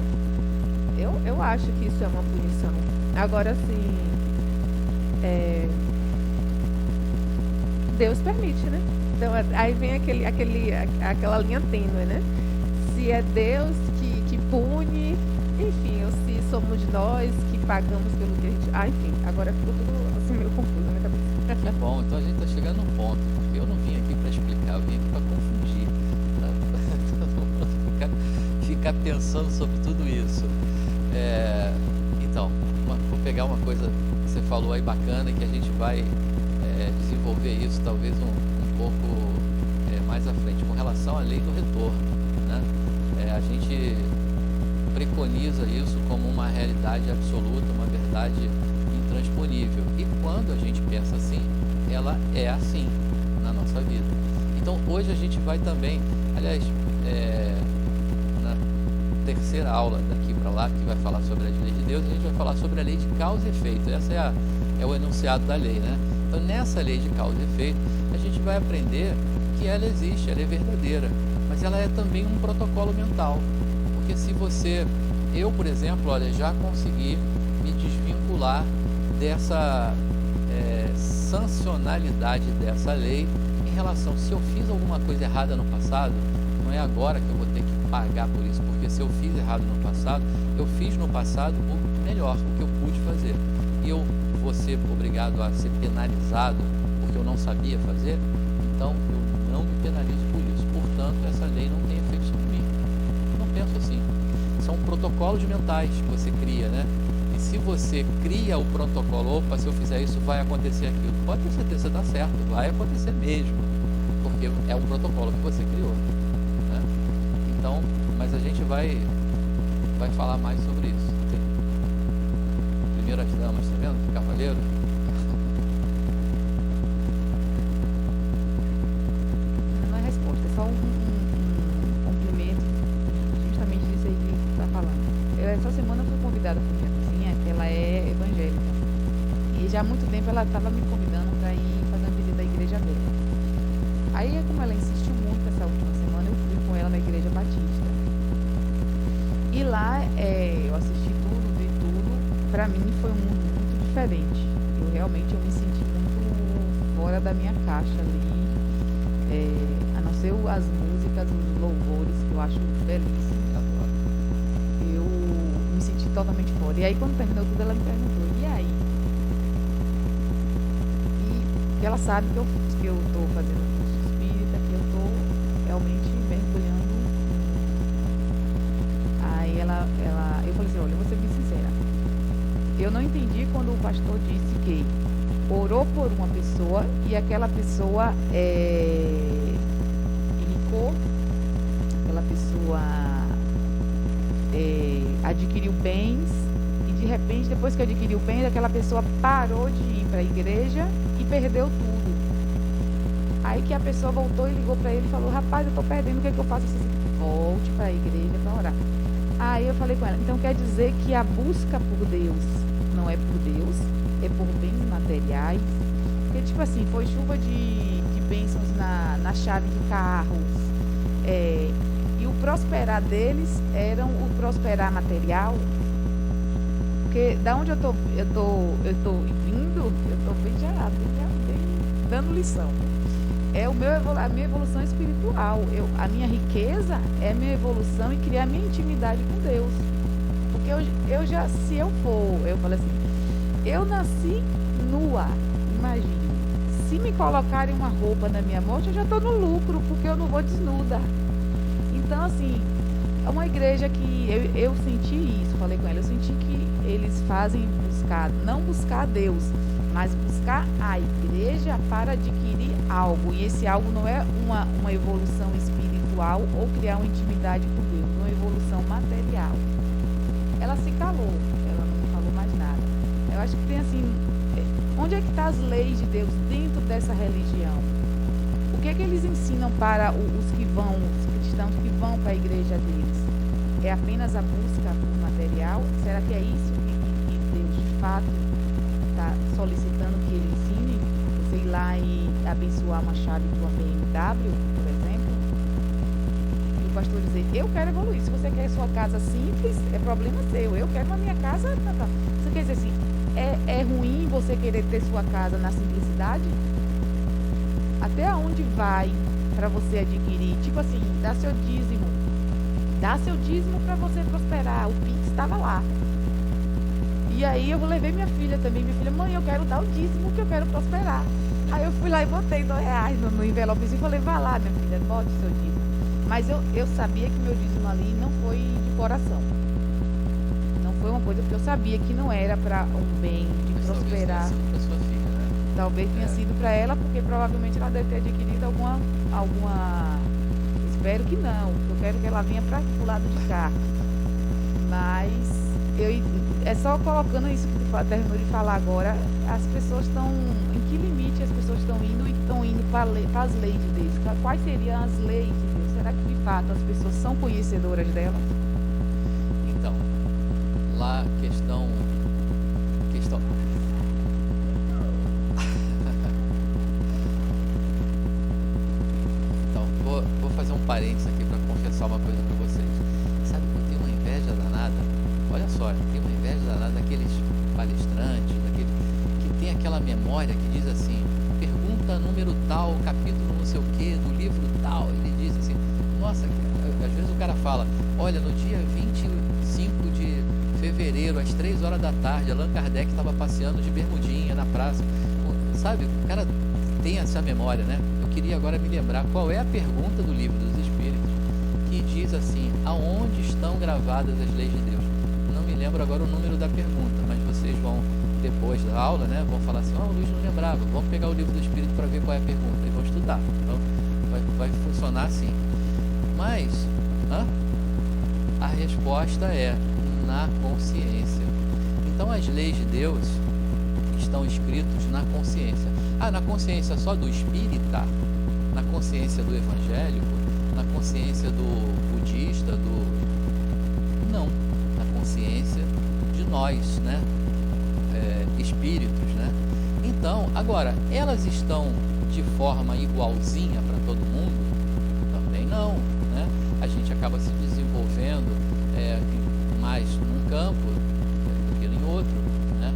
Speaker 6: Eu acho que isso é uma punição. Agora, assim, Deus permite, né? Então, aí vem aquela linha tênue, né? Se é Deus que pune, enfim, ou se somos nós que pagamos pelo que a gente... enfim, agora ficou tudo assim, meio confuso na minha cabeça.
Speaker 1: Que bom, então a gente está chegando num ponto, porque eu não vim aqui para explicar, eu vim aqui para confundir, ficar pensando sobre tudo isso. Então, vou pegar uma coisa que você falou aí bacana, que a gente vai desenvolver isso talvez um pouco mais à frente, com relação à lei do retorno, né? A gente preconiza isso como uma realidade absoluta, uma verdade intransponível. E quando a gente pensa assim, ela é assim na nossa vida. Então, hoje a gente vai também, aliás, na terceira aula daqui para lá, que vai falar sobre as leis de Deus, a gente vai falar sobre a lei de causa e efeito. Essa é o enunciado da lei, né? Então, nessa lei de causa e efeito, a gente vai aprender que ela existe, ela é verdadeira, mas ela é também um protocolo mental. Porque se eu, por exemplo, olha, já consegui me desvincular dessa sancionalidade dessa lei em relação, se eu fiz alguma coisa errada no passado, não é agora que eu vou ter que pagar por isso, porque se eu fiz errado no passado, eu fiz no passado o melhor, o que eu pude fazer. E eu vou ser obrigado a ser penalizado porque eu não sabia fazer, então eu não me penalizo por isso. Portanto, essa lei não tem efeito sobre mim. Eu não penso assim. São protocolos mentais que você cria, né? E se você cria o protocolo, opa, se eu fizer isso, vai acontecer aquilo. Pode ter certeza, dá certo, vai acontecer mesmo, porque é um protocolo que você criou, né? Então, mas a gente vai falar mais sobre isso. Primeiras damas, tá vendo? Cavaleiro.
Speaker 2: Não é resposta, é só um complemento justamente disso aí que você está falando. Essa semana eu fui convidada por minha vizinha, que ela é evangélica. E já há muito tempo ela estava me convidando para ir fazer uma visita à igreja dela. Aí, como ela insistiu muito essa última semana, eu fui com ela na igreja batista. E lá eu assisti tudo, vi tudo. Para mim foi um mundo muito diferente. Eu realmente me senti muito fora da minha caixa ali. A não ser as músicas, os louvores, que eu acho belíssimos. Eu me senti totalmente fora. E aí, quando terminou tudo, ela me perguntou, e aí? E ela sabe que eu estou fazendo curso espírita, que eu estou realmente mergulhando. Aí eu falei assim, olha, eu vou ser bem sincera. Eu não entendi quando o pastor disse que orou por uma pessoa e aquela pessoa enricou, aquela pessoa adquiriu bens e de repente, depois que adquiriu bens, aquela pessoa parou de ir para a igreja e perdeu tudo. Aí que a pessoa voltou e ligou para ele e falou, rapaz, eu estou perdendo, o que é que eu faço? Volte para a igreja para orar. Aí eu falei com ela, então quer dizer que a busca por Deus não é por Deus, é por bens materiais. Porque, tipo assim, foi chuva de bênçãos na chave de carros. E o prosperar deles era o prosperar material. Porque da onde eu tô vindo, eu tô bem gerado, bem dando lição. É a minha evolução espiritual. A minha riqueza é a minha evolução e criar minha intimidade com Deus. Porque eu falei assim, eu nasci nua, imagine. Se me colocarem uma roupa na minha morte, eu já estou no lucro, porque eu não vou desnuda. Então, assim, é uma igreja que eu senti isso, falei com ela, eu senti que eles fazem não buscar Deus, mas buscar a igreja para adquirir algo. E esse algo não é uma evolução espiritual ou criar uma intimidade com Deus, uma evolução material. Ela se calou, ela não falou mais nada. Eu acho que tem assim, onde é que estão as leis de Deus dentro dessa religião? O que é que eles ensinam para os cristãos que vão para a igreja deles? É apenas a busca por material? Será que é isso que Deus de fato está solicitando que ele ensine? Você ir lá e abençoar uma chave de uma BMW, por exemplo? E o pastor dizer, eu quero evoluir. Se você quer sua casa simples, é problema seu. Eu quero a minha casa... Você quer dizer assim, é ruim você querer ter sua casa na simplicidade? Até onde vai para você adquirir? Tipo assim, dá seu dízimo. Dá seu dízimo para você prosperar. O Pix estava lá. E aí eu levei minha filha também. Minha filha, mãe, eu quero dar o dízimo que eu quero prosperar. Aí eu fui lá e botei R$2 no envelopezinho e falei, vá lá, minha filha, bote seu dízimo. Mas eu sabia que meu dízimo ali não foi de coração. Não foi uma coisa, porque eu sabia que não era para um bem de prosperar.
Speaker 1: Talvez tenha sido para sua filha, né?
Speaker 2: Talvez tenha sido para ela, porque provavelmente ela deve ter adquirido alguma... Espero que não, porque eu quero que ela venha para o lado de cá. Mas é só colocando isso que tu terminou de falar agora, as pessoas estão... Em que limite as pessoas estão indo e estão indo para as leis de Deus? Quais seriam as leis de Deus? Será que de fato as pessoas são conhecedoras delas?
Speaker 1: Então, lá questão então, vou fazer um parênteses aqui para confessar uma coisa para vocês. Sabe que eu tenho uma inveja danada? Olha só, eu tenho uma inveja danada daqueles palestrantes, que tem aquela memória que diz assim, pergunta número tal, capítulo não sei o que, do livro tal, ele diz assim, nossa, às vezes o cara fala, olha, no dia 25 de fevereiro, às 3 horas da tarde, Allan Kardec estava passeando de bermudinha na praça. Sabe, o cara tem essa memória, né? Eu queria agora me lembrar qual é a pergunta do Livro dos Espíritos que diz assim, aonde estão gravadas as leis de Deus? Não me lembro agora o número da pergunta, mas vocês vão, depois da aula, né, vão falar assim, o Luiz não lembrava, vamos pegar o Livro do Espírito para ver qual é a pergunta e vão estudar. Então, vai funcionar assim. Mas, a resposta é na consciência. Então, as leis de Deus estão escritas na consciência. Na consciência só do espírita, na consciência do evangélico, na consciência do budista, não, na consciência de nós, né? Espíritos, né? Então, agora, elas estão de forma igualzinha para todo mundo? Também não, né? A gente acaba se desenvolvendo mais num campo do que em outro, né?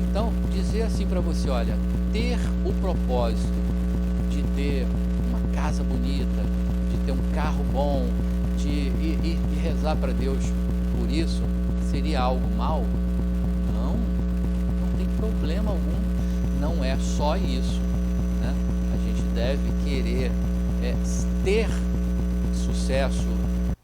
Speaker 1: Então, dizer assim para você, olha, ter o propósito de ter uma casa bonita, de ter um carro bom, de rezar para Deus por isso, seria algo mal? Não tem problema algum, não é só isso, né? A gente deve querer ter sucesso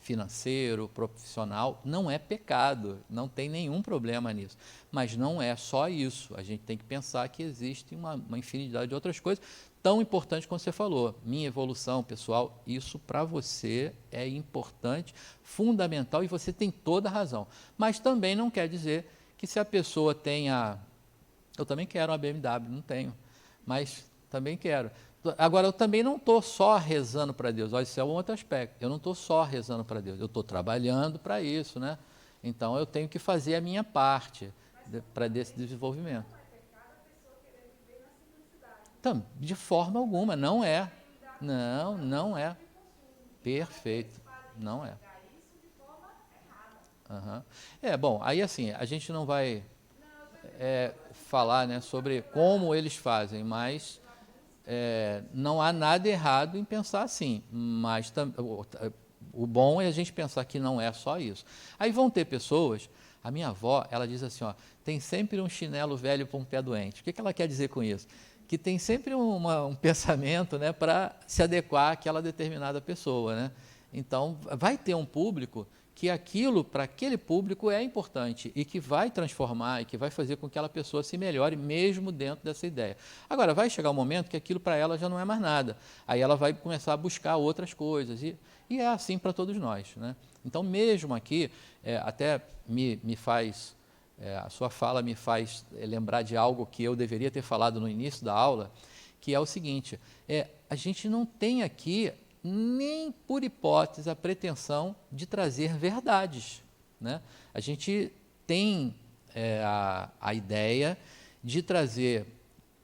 Speaker 1: financeiro, profissional, não é pecado, não tem nenhum problema nisso, mas não é só isso, a gente tem que pensar que existe uma infinidade de outras coisas, tão importantes como você falou, minha evolução pessoal, isso para você é importante, fundamental e você tem toda a razão, mas também não quer dizer que se a pessoa tenha, eu também quero uma BMW, não tenho, mas também quero, Agora, eu também não estou só rezando para Deus. Olha, isso é um outro aspecto. Eu não estou só rezando para Deus, eu estou trabalhando para isso, né? Então, eu tenho que fazer a minha parte para desse desenvolvimento. De forma alguma, não é. Não, não é. Perfeito, não é. Uhum. Bom, aí assim, a gente não vai falar, né, sobre como eles fazem, mas não há nada errado em pensar assim, mas o bom é a gente pensar que não é só isso. Aí vão ter pessoas, a minha avó, ela diz assim, ó, tem sempre um chinelo velho para um pé doente. O que ela quer dizer com isso? Que tem sempre um pensamento, né, para se adequar àquela determinada pessoa, né? Então, vai ter um público que aquilo, para aquele público, é importante e que vai transformar e que vai fazer com que aquela pessoa se melhore mesmo dentro dessa ideia. Agora, vai chegar um momento que aquilo para ela já não é mais nada. Aí ela vai começar a buscar outras coisas e é assim para todos nós, né? Então, mesmo aqui, até me faz... a sua fala me faz lembrar de algo que eu deveria ter falado no início da aula, que é o seguinte, a gente não tem aqui nem por hipótese a pretensão de trazer verdades, né? A gente tem a ideia de trazer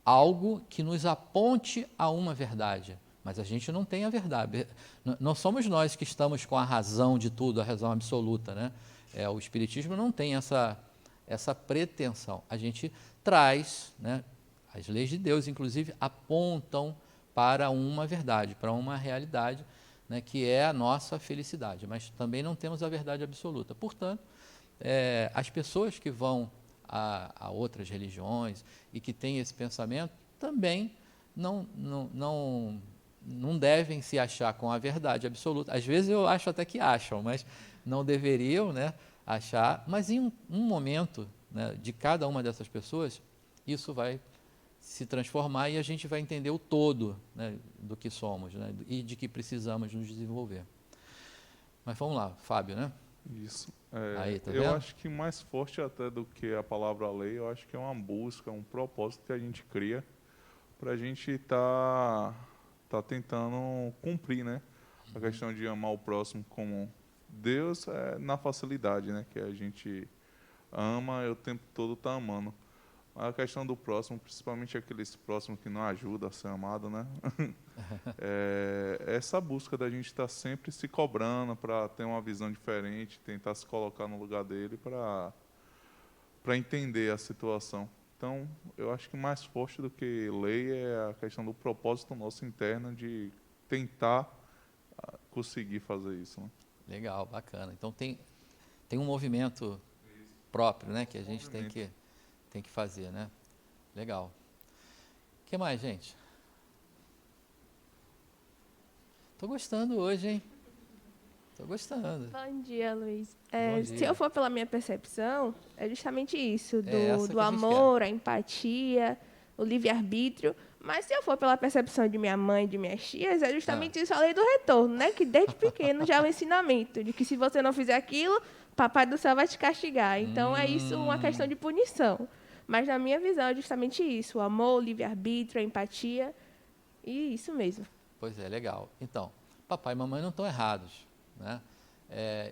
Speaker 1: algo que nos aponte a uma verdade, mas a gente não tem a verdade. Não somos nós que estamos com a razão de tudo, a razão absoluta, né? O Espiritismo não tem essa pretensão. A gente traz, né, as leis de Deus, inclusive, apontam para uma verdade, para uma realidade, né, que é a nossa felicidade, mas também não temos a verdade absoluta. Portanto, as pessoas que vão a outras religiões e que têm esse pensamento também não devem se achar com a verdade absoluta. Às vezes eu acho até que acham, mas não deveriam, né, achar, mas em um momento, né, de cada uma dessas pessoas, isso vai se transformar e a gente vai entender o todo, né, do que somos, né, e de que precisamos nos desenvolver. Mas vamos lá, Fábio, né?
Speaker 7: Isso.
Speaker 1: Aí, tá
Speaker 7: eu
Speaker 1: vendo?
Speaker 7: acho que mais forte até do que a palavra lei, eu acho que é uma busca, um propósito que a gente cria para a gente tá tentando cumprir, né? A questão de amar o próximo como Deus na facilidade, né? Que a gente ama e o tempo todo está amando. A questão do próximo, principalmente aqueles próximos que não ajudam a ser amado, né? Essa busca da gente estar sempre se cobrando para ter uma visão diferente, tentar se colocar no lugar dele para entender a situação. Então, eu acho que mais forte do que lei é a questão do propósito nosso interno de tentar conseguir fazer isso, né?
Speaker 1: Legal, bacana. Então tem um movimento próprio, né, que a gente tem que fazer, né? Legal. O que mais, gente? Tô gostando hoje, hein? Tô gostando.
Speaker 8: Bom dia, Luiz.
Speaker 1: Bom
Speaker 8: Se
Speaker 1: dia.
Speaker 8: eu for pela minha percepção, é justamente isso,
Speaker 1: essa que
Speaker 8: do
Speaker 1: a gente
Speaker 8: amor, a empatia, o livre-arbítrio. Mas se eu for pela percepção de minha mãe e de minhas tias, é justamente isso, a lei do retorno, né? Que desde pequeno já é o ensinamento de que se você não fizer aquilo, Papai do Céu vai te castigar. Então é isso uma questão de punição. Mas na minha visão é justamente isso, o amor, o livre-arbítrio, a empatia e isso mesmo.
Speaker 1: Pois é, legal. Então, papai e mamãe não estão errados, né?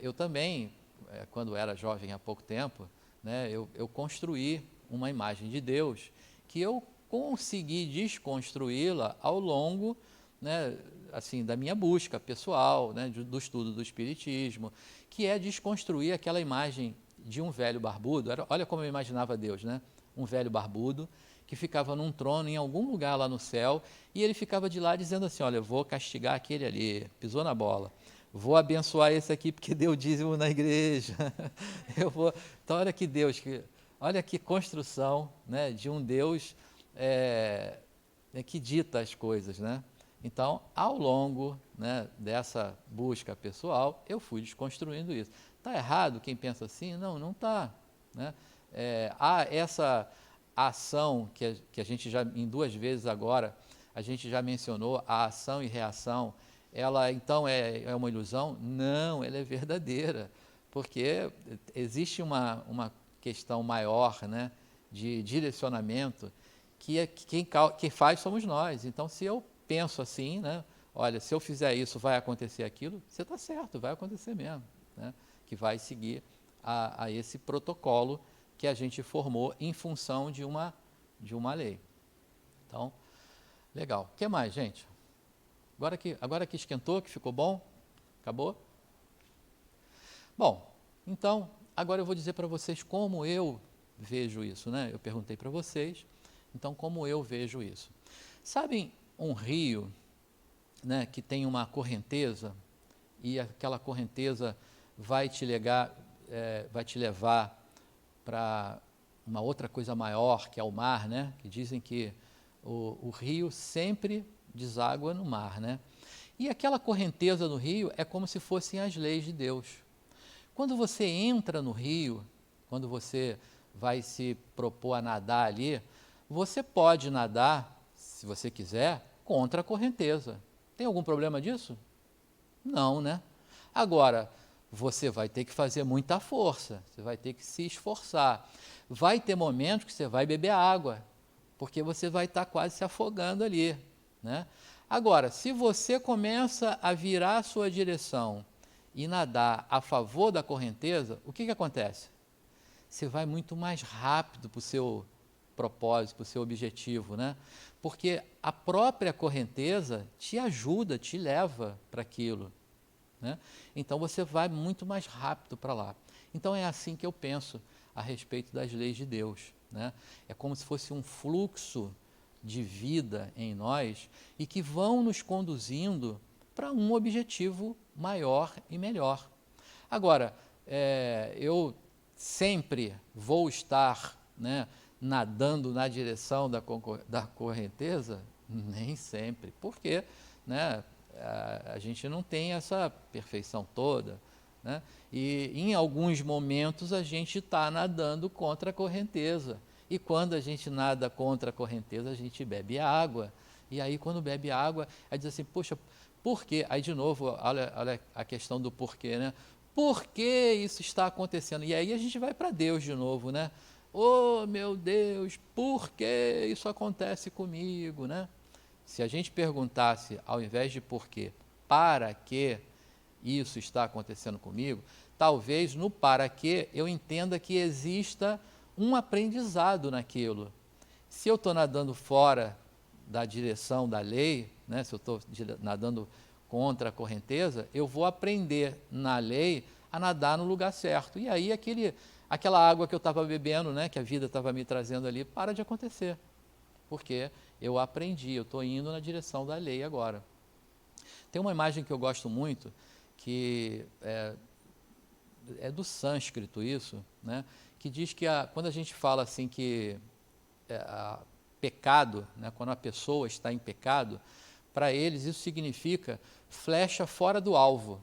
Speaker 1: Eu também, quando era jovem há pouco tempo, né, eu construí uma imagem de Deus que eu consegui desconstruí-la ao longo, né, assim, da minha busca pessoal, né, do estudo do Espiritismo, que é desconstruir aquela imagem de um velho barbudo. Olha como eu imaginava Deus, né? Um velho barbudo que ficava num trono em algum lugar lá no céu e ele ficava de lá dizendo assim, olha, eu vou castigar aquele ali, pisou na bola, vou abençoar esse aqui porque deu dízimo na igreja. Então, olha que Deus, olha que construção, né, de um Deus que dita as coisas, né? Então, ao longo, né, dessa busca pessoal, eu fui desconstruindo isso. Está errado quem pensa assim? Não, não está, né? Há essa ação que a gente já, em 2 vezes agora, a gente já mencionou, a ação e reação, ela então é uma ilusão? Não, ela é verdadeira, porque existe uma questão maior, né, de direcionamento, que quem faz somos nós. Então, se eu penso assim, né? Olha, se eu fizer isso, vai acontecer aquilo, você está certo, vai acontecer mesmo, né? Que vai seguir a esse protocolo que a gente formou em função de uma lei. Então, legal. O que mais, gente? Agora que esquentou, que ficou bom? Acabou? Bom, então, agora eu vou dizer para vocês como eu vejo isso, né? Eu perguntei para vocês, então como eu vejo isso. Sabem um rio, né, que tem uma correnteza e aquela correnteza vai te levar para uma outra coisa maior, que é o mar, né? Que dizem que o rio sempre deságua no mar, né? E aquela correnteza no rio é como se fossem as leis de Deus. Quando você entra no rio, quando você vai se propor a nadar ali, você pode nadar, se você quiser, contra a correnteza. Tem algum problema disso? Não, né? Agora, você vai ter que fazer muita força, você vai ter que se esforçar. Vai ter momentos que você vai beber água, porque você vai estar quase se afogando ali, né? Agora, se você começa a virar a sua direção e nadar a favor da correnteza, o que acontece? Você vai muito mais rápido para o seu propósito, para o seu objetivo, né? Porque a própria correnteza te ajuda, te leva para aquilo, né? Então você vai muito mais rápido para lá. Então é assim que eu penso a respeito das leis de Deus, né? É como se fosse um fluxo de vida em nós e que vão nos conduzindo para um objetivo maior e melhor. Agora, eu sempre vou estar, né, nadando na direção da correnteza? Nem sempre. Por quê? Né? A gente não tem essa perfeição toda, né? E em alguns momentos a gente está nadando contra a correnteza. E quando a gente nada contra a correnteza, a gente bebe água. E aí, quando bebe água, aí diz assim, poxa, por quê? Aí, de novo, olha a questão do porquê, né? Por que isso está acontecendo? E aí a gente vai para Deus de novo, né? Oh, meu Deus, por que isso acontece comigo, né? Se a gente perguntasse, ao invés de por quê, para que isso está acontecendo comigo, talvez no para que eu entenda que exista um aprendizado naquilo. Se eu estou nadando fora da direção da lei, né, se eu estou nadando contra a correnteza, eu vou aprender na lei a nadar no lugar certo. E aí aquela água que eu estava bebendo, né, que a vida estava me trazendo ali, para de acontecer. Porque eu aprendi, eu estou indo na direção da lei agora. Tem uma imagem que eu gosto muito, que é do sânscrito isso, né, que diz que quando a gente fala assim que pecado, né, quando a pessoa está em pecado, para eles isso significa flecha fora do alvo.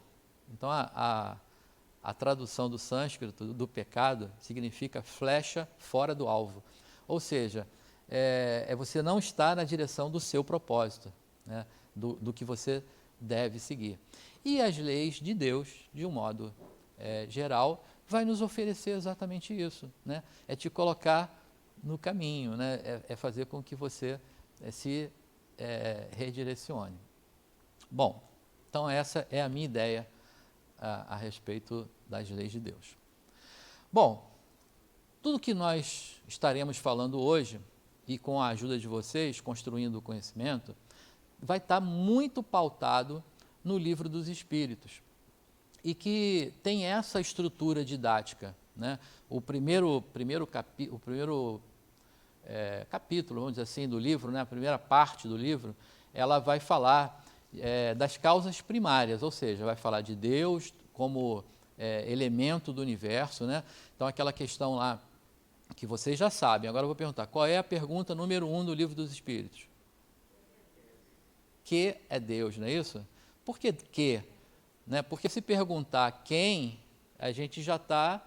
Speaker 1: Então a tradução do sânscrito do pecado significa flecha fora do alvo. Ou seja, você não está na direção do seu propósito, né, do que você deve seguir. E as leis de Deus, de um modo geral, vai nos oferecer exatamente isso, né? É te colocar no caminho, né? É fazer com que você se redirecione. Bom, então essa é a minha ideia a respeito das leis de Deus. Bom, tudo que nós estaremos falando hoje, e com a ajuda de vocês, construindo o conhecimento, vai estar muito pautado no Livro dos Espíritos, e que tem essa estrutura didática, né? O primeiro capítulo, vamos dizer assim, do livro, né? A primeira parte do livro, ela vai falar das causas primárias, ou seja, vai falar de Deus como elemento do universo, né? Então, aquela questão lá que vocês já sabem. Agora eu vou perguntar, qual é a pergunta número 1 do Livro dos Espíritos? Que é Deus, não é isso? Por que que? Né? Porque se perguntar quem, a gente já está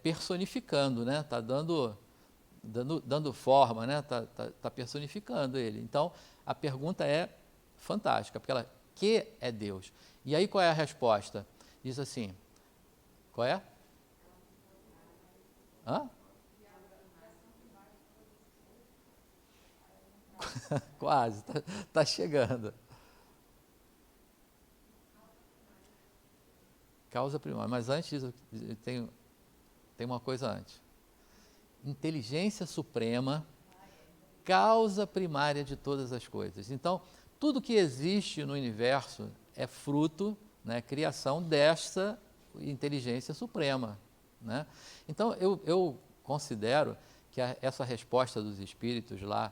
Speaker 1: personificando, né? Está dando forma, né? Tá personificando ele. Então, a pergunta é fantástica, porque ela, que é Deus? E aí qual é a resposta? Diz assim, qual é? Quase, tá chegando. Causa primária. Mas antes disso, tem uma coisa antes. Inteligência suprema, causa primária de todas as coisas. Então, tudo que existe no universo é fruto, né, criação desta inteligência suprema, né? Então, eu considero que essa resposta dos espíritos lá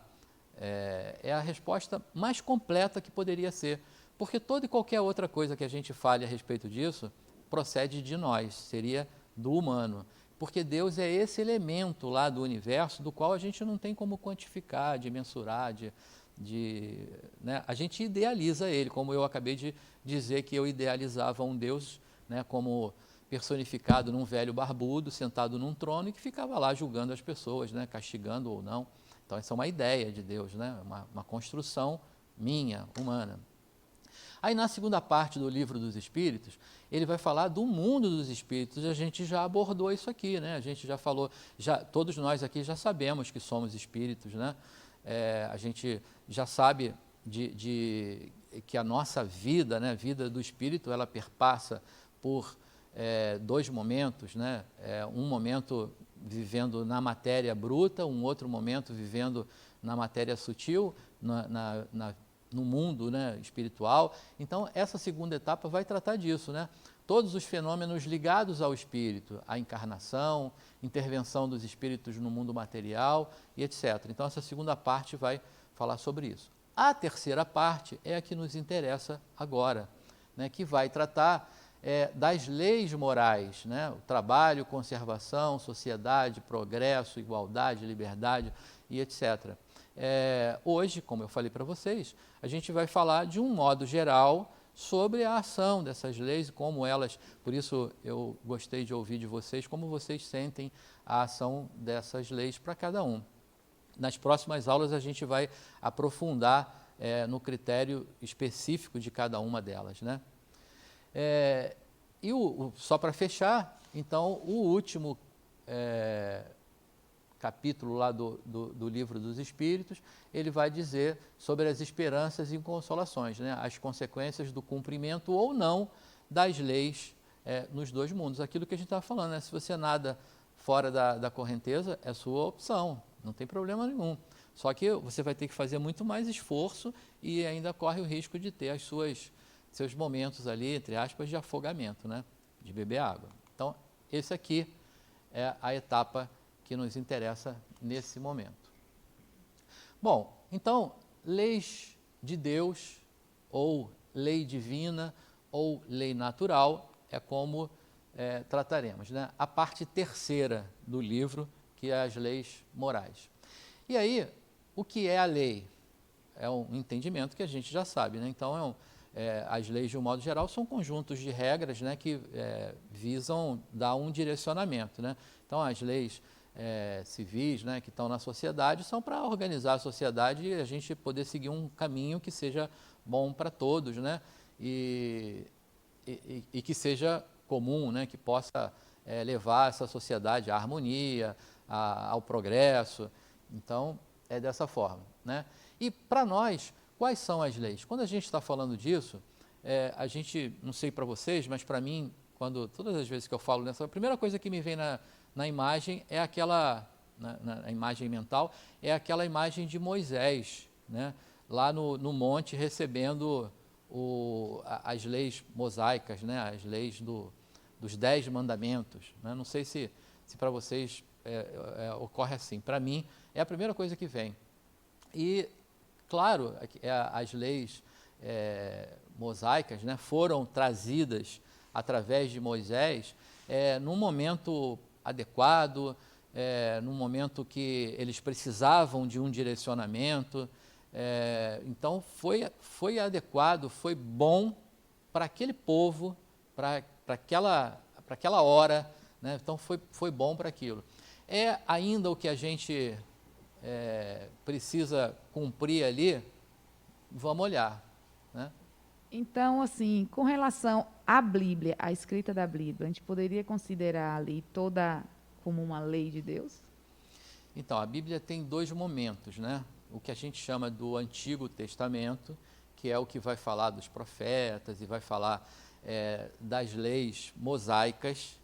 Speaker 1: é a resposta mais completa que poderia ser, porque toda e qualquer outra coisa que a gente fale a respeito disso procede de nós, seria do humano, porque Deus é esse elemento lá do universo do qual a gente não tem como quantificar, de mensurar, né? A gente idealiza ele, como eu acabei de dizer que eu idealizava um Deus, né, como personificado num velho barbudo, sentado num trono e que ficava lá julgando as pessoas, né, castigando ou não. Então essa é uma ideia de Deus, né, uma construção minha, humana. Aí na segunda parte do livro dos Espíritos, ele vai falar do mundo dos espíritos. A gente já abordou isso aqui, né? A gente já falou, todos nós aqui já sabemos que somos espíritos, né? A gente já sabe que a nossa vida, né, a vida do espírito, ela perpassa por dois momentos, né? Um momento vivendo na matéria bruta, um outro momento vivendo na matéria sutil, no mundo, né, espiritual. Então, essa segunda etapa vai tratar disso, né? Todos os fenômenos ligados ao espírito, a encarnação, intervenção dos espíritos no mundo material e etc. Então, essa segunda parte vai falar sobre isso. A terceira parte é a que nos interessa agora, né, que vai tratar das leis morais, né? O trabalho, conservação, sociedade, progresso, igualdade, liberdade e etc. Hoje, como eu falei para vocês, a gente vai falar de um modo geral sobre a ação dessas leis, como elas, por isso eu gostei de ouvir de vocês, como vocês sentem a ação dessas leis para cada um. Nas próximas aulas a gente vai aprofundar no critério específico de cada uma delas, né? Só para fechar, então, o último capítulo lá do Livro dos Espíritos, ele vai dizer sobre as esperanças e consolações, né? As consequências do cumprimento ou não das leis nos dois mundos. Aquilo que a gente estava falando, né? Se você nada fora da correnteza, é sua opção, não tem problema nenhum. Só que você vai ter que fazer muito mais esforço e ainda corre o risco de ter seus momentos ali, entre aspas, de afogamento, né? De beber água. Então, esse aqui é a etapa que nos interessa nesse momento. Bom, então, leis de Deus, ou lei divina, ou lei natural, é como trataremos, né? A parte terceira do livro, que é as leis morais. E aí, o que é a lei? É um entendimento que a gente já sabe, né? Então, as leis, de um modo geral, são conjuntos de regras, né, que visam dar um direcionamento, né? Então, as leis civis, né, que estão na sociedade, são para organizar a sociedade e a gente poder seguir um caminho que seja bom para todos, né? E que seja comum, né, que possa levar essa sociedade à harmonia, ao progresso. Então, é dessa forma, né? E para nós, quais são as leis? Quando a gente está falando disso, a gente, não sei para vocês, mas para mim, todas as vezes que eu falo nessa, a primeira coisa que me vem na imagem é aquela, na imagem mental, é aquela imagem de Moisés, né? Lá no monte recebendo as leis mosaicas, né? As leis dos 10 mandamentos, né? Não sei se para vocês ocorre assim. Para mim, é a primeira coisa que vem. E, claro, as leis mosaicas, né, foram trazidas através de Moisés num momento adequado, num momento que eles precisavam de um direcionamento. Então, foi adequado, foi bom para aquele povo, para aquela hora, né? Então, foi bom para aquilo. É ainda o que a gente precisa cumprir ali, vamos olhar, né?
Speaker 2: Então, assim, com relação à Bíblia, à escrita da Bíblia, a gente poderia considerar ali toda como uma lei de Deus?
Speaker 1: Então, a Bíblia tem 2 momentos, né? o que a gente chama do Antigo Testamento, que é o que vai falar dos profetas e vai falar das leis mosaicas.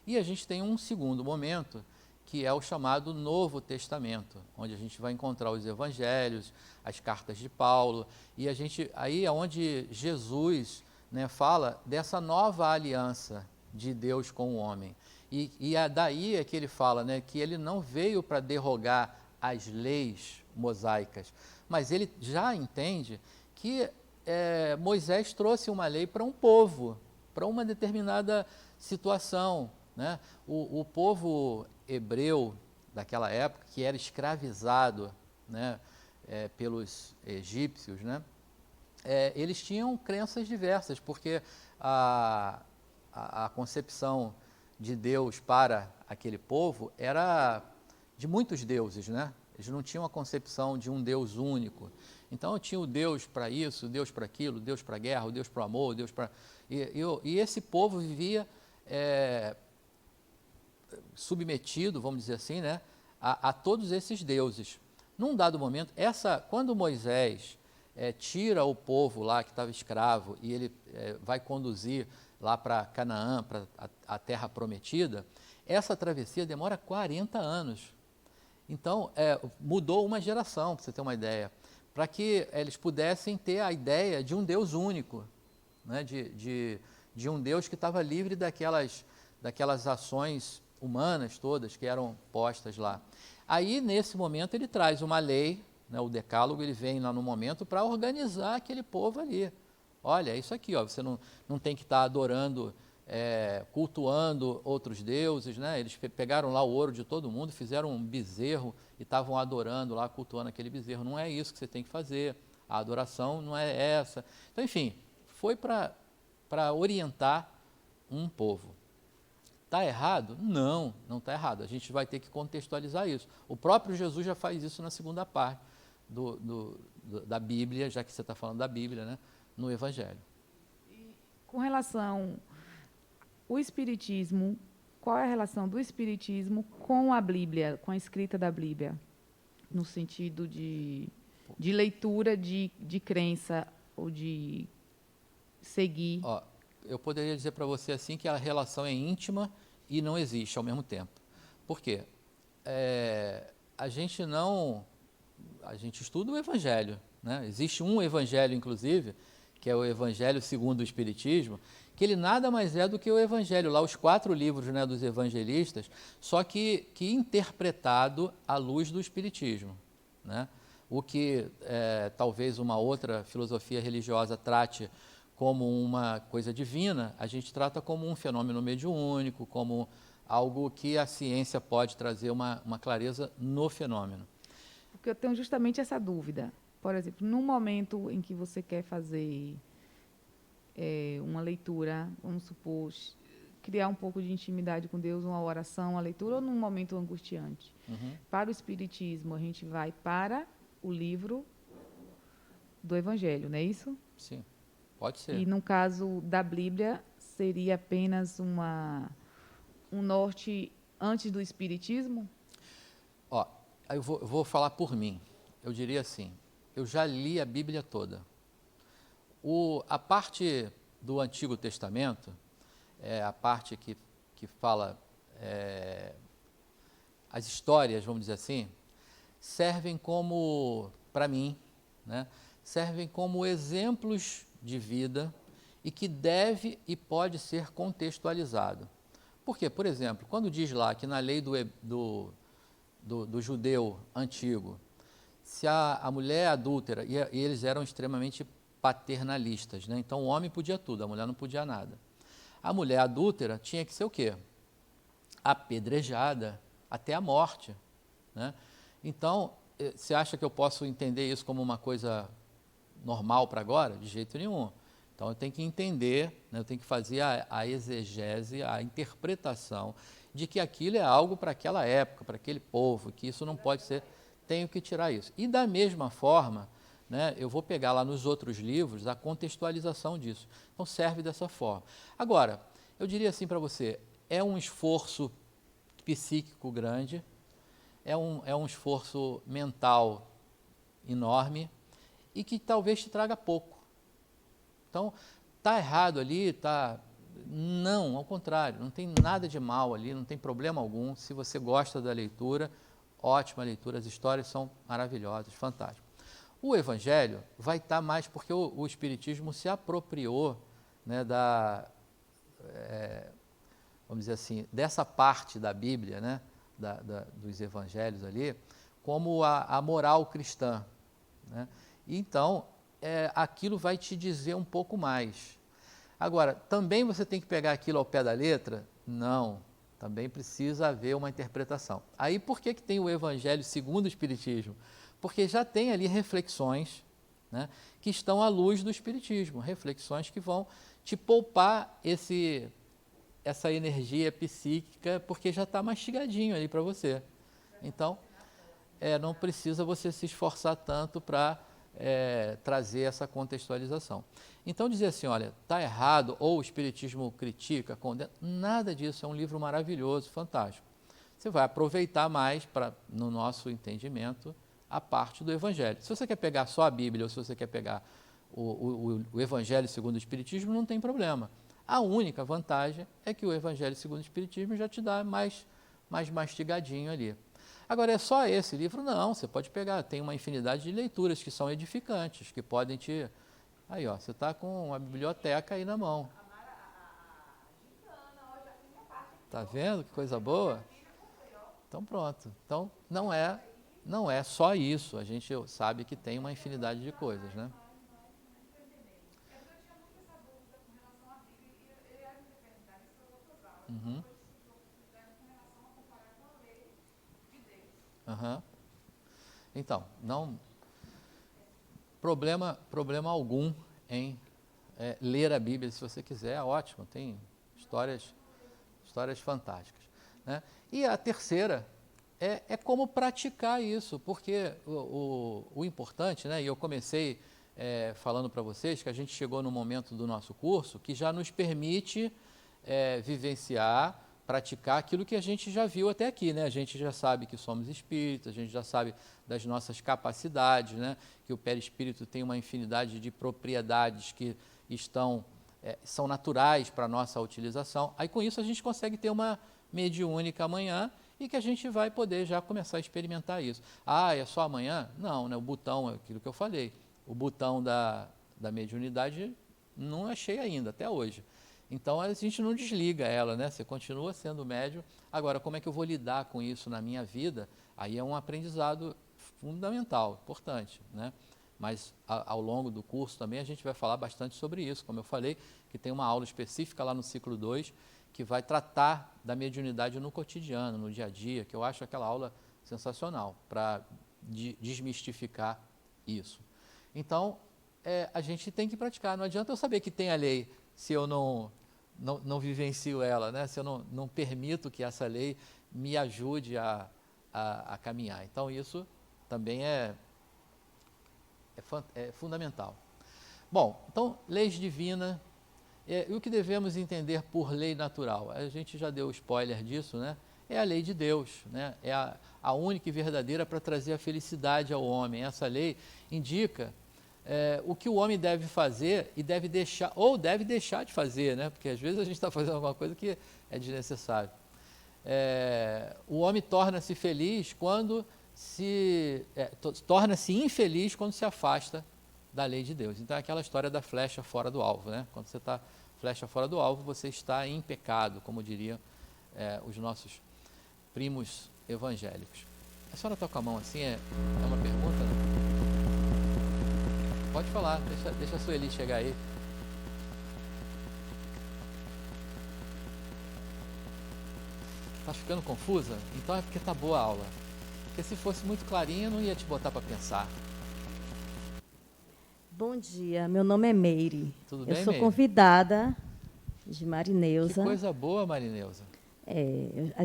Speaker 1: E a gente tem um segundo momento, que é o chamado Novo Testamento, onde a gente vai encontrar os evangelhos, as cartas de Paulo, e aí é onde Jesus, né, fala dessa nova aliança de Deus com o homem. E daí é que ele fala, né, que ele não veio para derrogar as leis mosaicas, mas ele já entende que Moisés trouxe uma lei para um povo, para uma determinada situação, né? O povo hebreu daquela época, que era escravizado, né, pelos egípcios, né, eles tinham crenças diversas, porque a concepção de Deus para aquele povo era de muitos deuses, né? Eles não tinham a concepção de um Deus único. Então, tinha o Deus para isso, o Deus para aquilo, o Deus para a guerra, o Deus para o amor, o Deus para... E esse povo vivia submetido, vamos dizer assim, né, a todos esses deuses. Num dado momento, quando Moisés tira o povo lá que estava escravo e ele vai conduzir lá para Canaã, para a terra prometida, essa travessia demora 40 anos. Então, mudou uma geração, para você ter uma ideia, para que eles pudessem ter a ideia de um Deus único, né, de um Deus que estava livre daquelas ações humanas todas que eram postas lá. Aí, nesse momento, ele traz uma lei, né, o decálogo, ele vem lá no momento para organizar aquele povo ali. Olha, é isso aqui, ó, você não tem que estar adorando, cultuando outros deuses, né? Eles pegaram lá o ouro de todo mundo, fizeram um bezerro e estavam adorando lá, cultuando aquele bezerro. Não é isso que você tem que fazer, a adoração não é essa. Então, enfim, foi para orientar um povo. Está errado? Não está errado. A gente vai ter que contextualizar isso. O próprio Jesus já faz isso na segunda parte da Bíblia, já que você está falando da Bíblia, né, no Evangelho.
Speaker 2: Com relação ao Espiritismo, qual é a relação do Espiritismo com a Bíblia, com a escrita da Bíblia? No sentido de leitura, de crença ou de seguir?
Speaker 1: Ó, eu poderia dizer para você assim que a relação é íntima e não existe ao mesmo tempo. Por quê? A gente estuda o Evangelho, né? Existe um Evangelho, inclusive, que é o Evangelho segundo o Espiritismo, que ele nada mais é do que o Evangelho, lá os 4 livros, né, dos evangelistas, só que interpretado à luz do Espiritismo, né? O que talvez uma outra filosofia religiosa trate como uma coisa divina, a gente trata como um fenômeno mediúnico, como algo que a ciência pode trazer uma clareza no fenômeno.
Speaker 2: Porque eu tenho justamente essa dúvida. Por exemplo, num momento em que você quer fazer uma leitura, vamos supor, criar um pouco de intimidade com Deus, uma oração, uma leitura, ou num momento angustiante.
Speaker 1: Uhum.
Speaker 2: Para o Espiritismo, a gente vai para o livro do Evangelho, não é isso?
Speaker 1: Sim, pode ser.
Speaker 2: E no caso da Bíblia, seria apenas um norte antes do Espiritismo?
Speaker 1: Ó, eu vou falar por mim. Eu diria assim, eu já li a Bíblia toda. A parte do Antigo Testamento, a parte que fala as histórias, vamos dizer assim, servem como, para mim, né, servem como exemplos de vida e que deve e pode ser contextualizado. Por quê? Por exemplo, quando diz lá que na lei do judeu antigo, se a mulher adúltera, e eles eram extremamente paternalistas, né? Então o homem podia tudo, a mulher não podia nada. A mulher adúltera tinha que ser o quê? Apedrejada até a morte, né? Então, você acha que eu posso entender isso como uma coisa normal para agora? De jeito nenhum. Então eu tenho que entender, né, eu tenho que fazer a exegese, a interpretação de que aquilo é algo para aquela época, para aquele povo, que isso não pode ser, tenho que tirar isso. E da mesma forma, né, eu vou pegar lá nos outros livros a contextualização disso. Então serve dessa forma. Agora, eu diria assim para você, é um esforço psíquico grande, é um esforço mental enorme e que talvez te traga pouco. Então, está errado ali, está... Não, ao contrário, não tem nada de mal ali, não tem problema algum. Se você gosta da leitura, ótima leitura, as histórias são maravilhosas, fantásticas. O Evangelho vai estar mais porque o Espiritismo se apropriou, né, vamos dizer assim, dessa parte da Bíblia, né, dos Evangelhos ali, como a moral cristã, né? Então, aquilo vai te dizer um pouco mais. Agora, também você tem que pegar aquilo ao pé da letra? Não, também precisa haver uma interpretação. Aí, por que tem o Evangelho segundo o Espiritismo? Porque já tem ali reflexões, né, que estão à luz do Espiritismo, reflexões que vão te poupar essa energia psíquica, porque já está mastigadinho ali para você. Então, não precisa você se esforçar tanto para trazer essa contextualização. Então, dizer assim, olha, está errado, ou o Espiritismo critica, condena, nada disso, é um livro maravilhoso, fantástico. Você vai aproveitar mais, no nosso entendimento, a parte do Evangelho. Se você quer pegar só a Bíblia, ou se você quer pegar o Evangelho segundo o Espiritismo, não tem problema. A única vantagem é que o Evangelho segundo o Espiritismo já te dá mais mastigadinho ali. Agora, é só esse livro? Não, você pode pegar, tem uma infinidade de leituras que são edificantes, que podem te... Aí, ó, você está com uma biblioteca aí na mão. Tá vendo que coisa boa? Então, pronto. Então, não é só isso, a gente sabe que tem uma infinidade de coisas, né? Uhum. Uhum. Então, não problema algum em ler a Bíblia, se você quiser, é ótimo, tem histórias fantásticas, né? E a terceira é como praticar isso, porque o importante, né, e eu comecei falando para vocês que a gente chegou no momento do nosso curso que já nos permite vivenciar, praticar aquilo que a gente já viu até aqui, né? A gente já sabe que somos espíritos, a gente já sabe das nossas capacidades, né? Que o perispírito tem uma infinidade de propriedades que são naturais para a nossa utilização. Aí, com isso, a gente consegue ter uma mediúnica amanhã e que a gente vai poder já começar a experimentar isso. Ah, é só amanhã? Não, né? O botão, é aquilo que eu falei, o botão da mediunidade não achei ainda, até hoje. Então, a gente não desliga ela, né? Você continua sendo médium. Agora, como é que eu vou lidar com isso na minha vida? Aí é um aprendizado fundamental, importante, né? Mas, ao longo do curso também, a gente vai falar bastante sobre isso. Como eu falei, que tem uma aula específica lá no ciclo 2, que vai tratar da mediunidade no cotidiano, no dia a dia, que eu acho aquela aula sensacional, para desmistificar isso. Então, a gente tem que praticar. Não adianta eu saber que tem a lei se eu não vivencio ela, né? Se eu não permito que essa lei me ajude a caminhar. Então, isso também é fundamental. Bom, então, leis divinas, e o que devemos entender por lei natural? A gente já deu spoiler disso, né? É a lei de Deus, né? É a única e verdadeira para trazer a felicidade ao homem. Essa lei indica o que o homem deve fazer e deve deixar de fazer, né? Porque às vezes a gente está fazendo alguma coisa que é desnecessário. O homem torna-se feliz quando torna-se infeliz quando se afasta da lei de Deus. Então é aquela história da flecha fora do alvo, né? Quando você está flecha fora do alvo, você está em pecado, como diriam os nossos primos evangélicos. A senhora está com a mão assim, é uma pergunta, né? Pode falar, deixa a Sueli chegar aí. Está ficando confusa? Então é porque está boa a aula. Porque se fosse muito clarinha, eu não ia te botar para pensar.
Speaker 9: Bom dia, meu nome é Meire.
Speaker 1: Tudo bem,
Speaker 9: eu sou
Speaker 1: Meire?
Speaker 9: Convidada de Marineuza.
Speaker 1: Que coisa boa, Marineuza.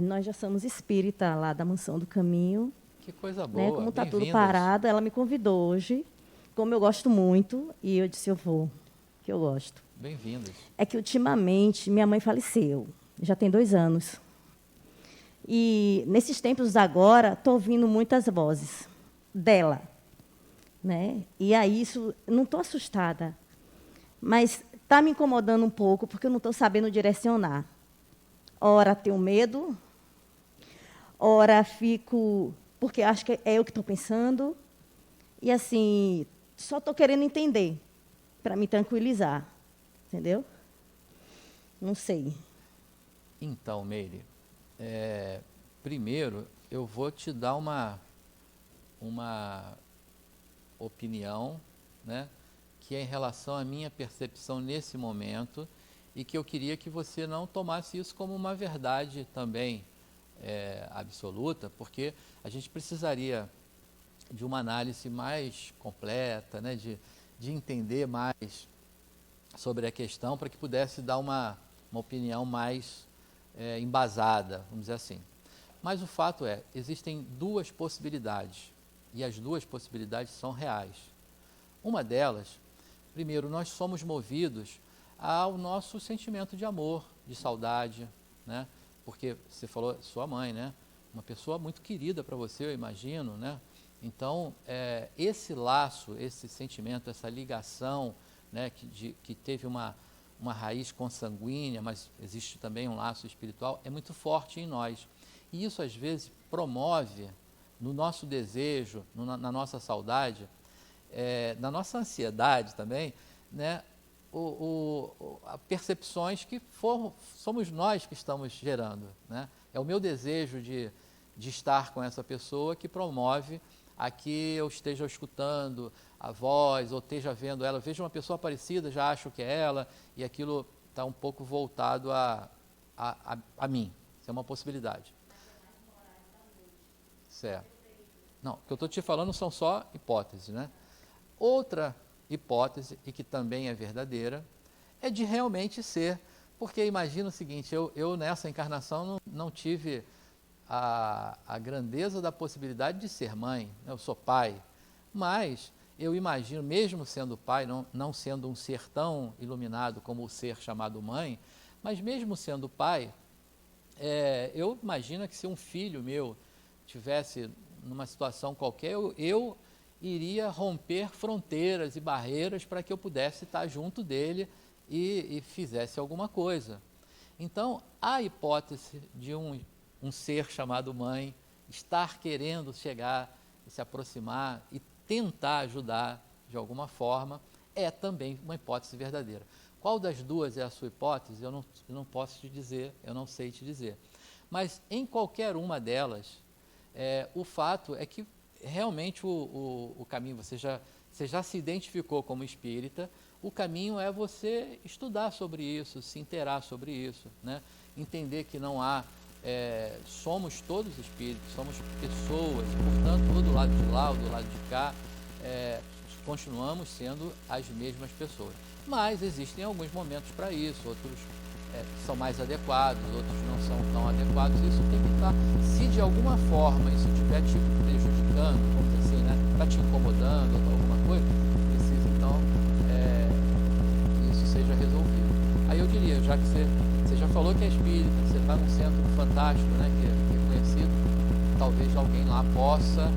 Speaker 9: Nós já somos espírita lá da Mansão do Caminho.
Speaker 1: Que coisa boa,
Speaker 9: né? Como está tudo
Speaker 1: bem-vindas.
Speaker 9: parado, ela me convidou hoje. Como eu gosto muito, e eu disse, eu vou, que eu gosto.
Speaker 1: Bem-vindas.
Speaker 9: É que, ultimamente, minha mãe faleceu. Já tem 2 anos. E, nesses tempos agora, estou ouvindo muitas vozes dela. né? E aí isso, não estou assustada, mas está me incomodando um pouco porque eu não estou sabendo direcionar. Ora tenho medo, ora fico porque acho que é eu que estou pensando e assim só estou querendo entender para me tranquilizar, entendeu? Não sei.
Speaker 1: Então, Meire, primeiro eu vou te dar uma opinião, né, que é em relação à minha percepção nesse momento e que eu queria que você não tomasse isso como uma verdade também absoluta, porque a gente precisaria de uma análise mais completa, né, de entender mais sobre a questão para que pudesse dar uma opinião mais embasada, vamos dizer assim. Mas o fato é, existem duas possibilidades, e as duas possibilidades são reais. Uma delas, primeiro, nós somos movidos ao nosso sentimento de amor, de saudade, né? Porque você falou, sua mãe, né? Uma pessoa muito querida para você, eu imagino, né? Então, esse laço, esse sentimento, essa ligação, né, que teve uma raiz consanguínea, mas existe também um laço espiritual, é muito forte em nós. E isso, às vezes, promove no nosso desejo, na nossa saudade, na nossa ansiedade também, né, percepções que somos nós que estamos gerando, né? É o meu desejo de estar com essa pessoa que promove a que eu esteja escutando a voz, ou esteja vendo ela, vejo uma pessoa parecida, já acho que é ela, e aquilo está um pouco voltado a mim. Isso é uma possibilidade. Certo. Não, o que eu estou te falando são só hipóteses, né? Outra hipótese, e que também é verdadeira, é de realmente ser, porque imagina o seguinte, eu nessa encarnação não tive a grandeza da possibilidade de ser mãe, né? Eu sou pai, mas eu imagino, mesmo sendo pai, não sendo um ser tão iluminado como o ser chamado mãe, mas mesmo sendo pai, eu imagino que se um filho meu tivesse numa situação qualquer, eu iria romper fronteiras e barreiras para que eu pudesse estar junto dele e fizesse alguma coisa. Então, a hipótese de um ser chamado mãe estar querendo chegar, se aproximar e tentar ajudar de alguma forma, é também uma hipótese verdadeira. Qual das duas é a sua hipótese? Eu não posso te dizer, eu não sei te dizer. Mas em qualquer uma delas, o fato é que realmente o caminho, você já se identificou como espírita, o caminho é você estudar sobre isso, se inteirar sobre isso, né? Entender que não há, somos todos espíritos, somos pessoas, portanto, ou do lado de lá ou do lado de cá, continuamos sendo as mesmas pessoas. Mas existem alguns momentos para isso, outros são mais adequados, outros não são tão adequados. Isso tem que estar, se de alguma forma isso estiver te prejudicando, vamos dizer assim, né, está te incomodando ou alguma coisa, precisa então que isso seja resolvido. Aí eu diria, já que você já falou que é espírita, você está num centro fantástico, né, que é conhecido, talvez alguém lá possa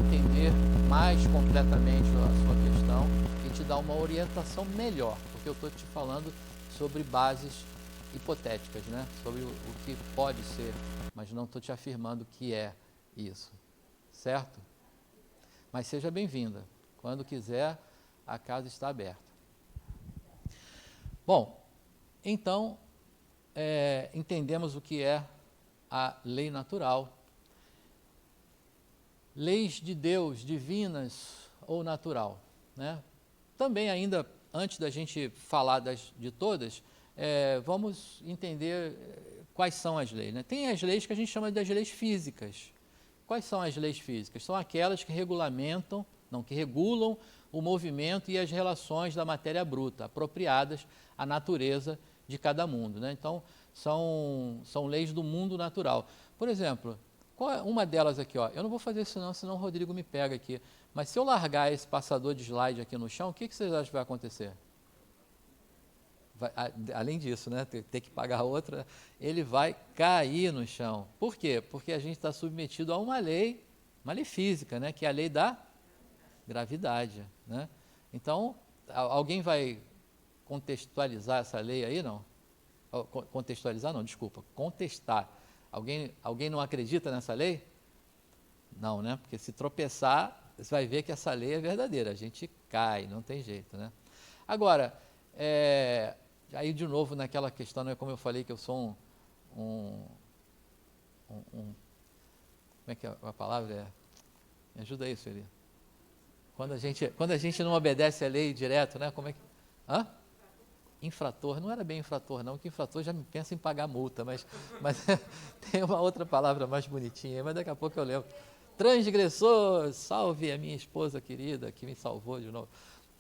Speaker 1: entender mais completamente a sua questão e te dar uma orientação melhor, porque eu estou te falando sobre bases hipotéticas, né? Sobre o que pode ser, mas não estou te afirmando que é isso, certo? Mas seja bem-vinda. Quando quiser, a casa está aberta. Bom, então, entendemos o que é a lei natural. Leis de Deus, divinas ou natural, né? Também ainda, antes da gente falar de todas, vamos entender quais são as leis, né? Tem as leis que a gente chama das leis físicas. Quais são as leis físicas? São aquelas que regulam o movimento e as relações da matéria bruta, apropriadas à natureza de cada mundo, né? Então, são leis do mundo natural. Por exemplo, uma delas aqui, ó, eu não vou fazer isso não, senão o Rodrigo me pega aqui, mas se eu largar esse passador de slide aqui no chão, o que vocês acham que vai acontecer? Além disso, né, ter que pagar outra, ele vai cair no chão. Por quê? Porque a gente está submetido a uma lei física, né, que é a lei da gravidade, né? Então, alguém vai contextualizar essa lei aí, não? Contextualizar não, desculpa, contestar. Alguém não acredita nessa lei? Não, né? Porque se tropeçar, você vai ver que essa lei é verdadeira, a gente cai, não tem jeito, né? Agora, aí de novo naquela questão, né, como eu falei que eu sou como é que a palavra é? Me ajuda aí, Sueli. Quando a gente não obedece a lei direto, né? Como é que... Hã? Infrator. Não era bem infrator, não, que infrator já me pensa em pagar multa, mas tem uma outra palavra mais bonitinha, mas daqui a pouco eu lembro. Transgressor, salve a minha esposa querida, que me salvou de novo.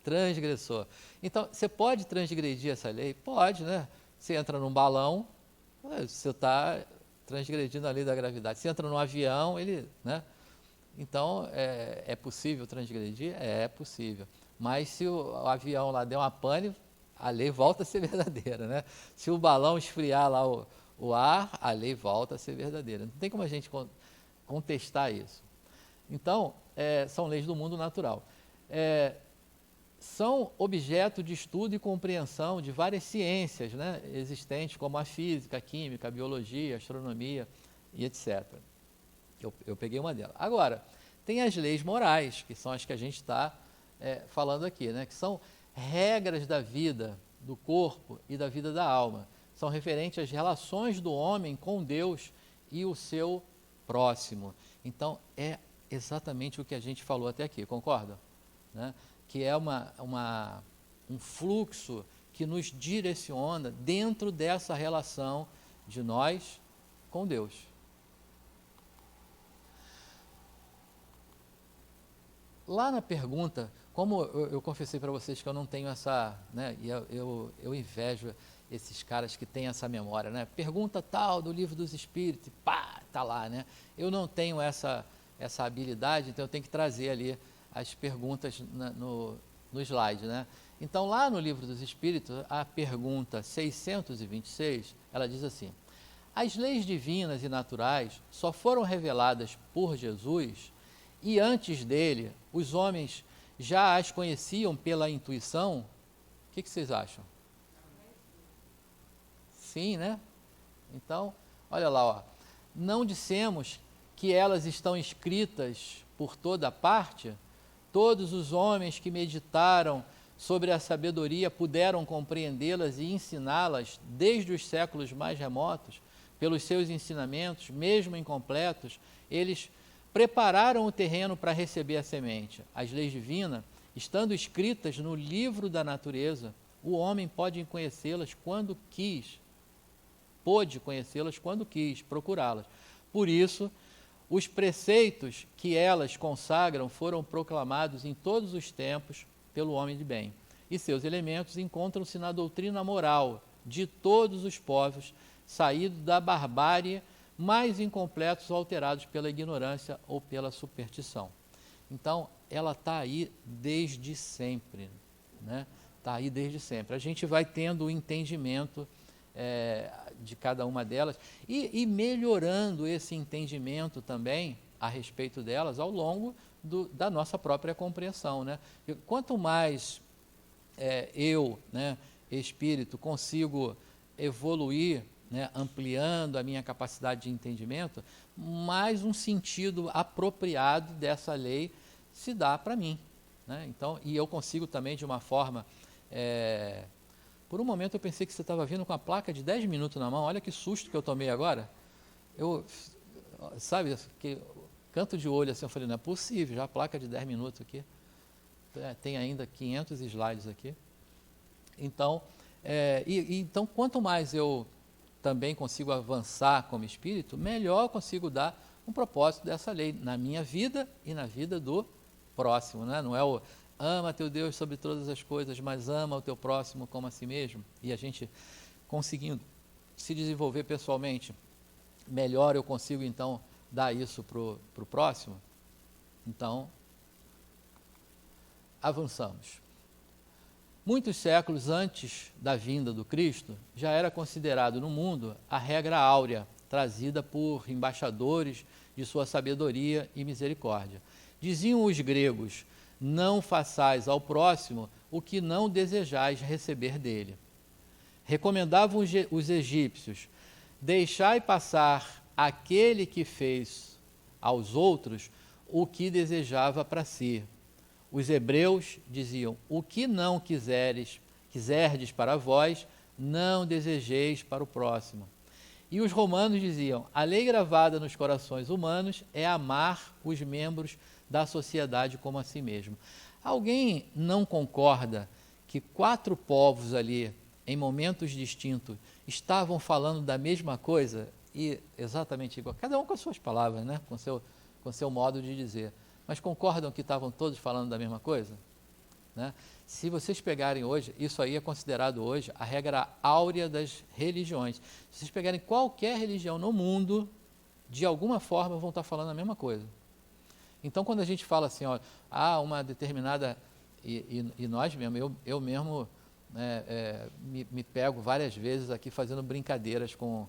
Speaker 1: Transgressor. Então, você pode transgredir essa lei? Pode, né? Você entra num balão, você está transgredindo a lei da gravidade. Você entra num avião, né? Então, é possível transgredir? É possível. Mas se o avião lá der uma pane, a lei volta a ser verdadeira, né? Se o balão esfriar lá o ar, a lei volta a ser verdadeira. Não tem como a gente contestar isso. Então, são leis do mundo natural. São objeto de estudo e compreensão de várias ciências, né, existentes, como a física, a química, a biologia, a astronomia e etc. Eu peguei uma delas. Agora, tem as leis morais, que são as que a gente está falando aqui, né, que são regras da vida, do corpo e da vida da alma. São referentes às relações do homem com Deus e o seu próximo. Então, é exatamente o que a gente falou até aqui, concorda? Né? Que é um fluxo que nos direciona dentro dessa relação de nós com Deus. Lá na pergunta, como eu confessei para vocês que eu não tenho essa, né, e eu invejo esses caras que têm essa memória, né? Pergunta tal do Livro dos Espíritos, pá, tá lá, né? Eu não tenho essa habilidade, então eu tenho que trazer ali as perguntas no slide, né? Então, lá no Livro dos Espíritos, a pergunta 626, ela diz assim: as leis divinas e naturais só foram reveladas por Jesus e antes dele, os homens já as conheciam pela intuição? O que vocês acham? Sim, né? Então, olha lá, ó. Não dissemos que elas estão escritas por toda parte? Todos os homens que meditaram sobre a sabedoria puderam compreendê-las e ensiná-las desde os séculos mais remotos, pelos seus ensinamentos, mesmo incompletos, eles prepararam o terreno para receber a semente. As leis divinas, estando escritas no livro da natureza, o homem pode conhecê-las quando quis, procurá-las. Por isso, os preceitos que elas consagram foram proclamados em todos os tempos pelo homem de bem, e seus elementos encontram-se na doutrina moral de todos os povos, saídos da barbárie, mais incompletos ou alterados pela ignorância ou pela superstição. Então, ela está aí desde sempre, né? Está aí desde sempre. A gente vai tendo o entendimento de cada uma delas e melhorando esse entendimento também a respeito delas ao longo da nossa própria compreensão, né? E quanto mais eu, né, espírito, consigo evoluir, né, ampliando a minha capacidade de entendimento, mais um sentido apropriado dessa lei se dá para mim, né? Então, e eu consigo também de uma forma... Por um momento eu pensei que você estava vindo com a placa de 10 minutos na mão. Olha que susto que eu tomei agora. Sabe, que canto de olho assim, eu falei, não é possível, já a placa de 10 minutos aqui. Tem ainda 500 slides aqui. Então, então, quanto mais eu também consigo avançar como espírito, melhor eu consigo dar um propósito dessa lei na minha vida e na vida do próximo, né? Não é o ama teu Deus sobre todas as coisas, mas ama o teu próximo como a si mesmo. E a gente conseguindo se desenvolver pessoalmente, melhor eu consigo então dar isso para o próximo. Então, avançamos. Muitos séculos antes da vinda do Cristo, já era considerado no mundo a regra áurea, trazida por embaixadores de sua sabedoria e misericórdia. Diziam os gregos: não façais ao próximo o que não desejais receber dele. Recomendavam os egípcios: deixai passar aquele que fez aos outros o que desejava para si. Os hebreus diziam: o que não quiserdes para vós, não desejeis para o próximo. E os romanos diziam: a lei gravada nos corações humanos é amar os membros da sociedade como a si mesmo. Alguém não concorda que 4 povos ali, em momentos distintos, estavam falando da mesma coisa e exatamente igual, cada um com as suas palavras, né? com seu modo de dizer, mas concordam que estavam todos falando da mesma coisa? Né? Se vocês pegarem hoje, isso aí é considerado hoje a regra áurea das religiões. Se vocês pegarem qualquer religião no mundo, de alguma forma vão estar falando a mesma coisa. Então, quando a gente fala assim, ó, uma determinada, e nós mesmo, eu mesmo me pego várias vezes aqui fazendo brincadeiras com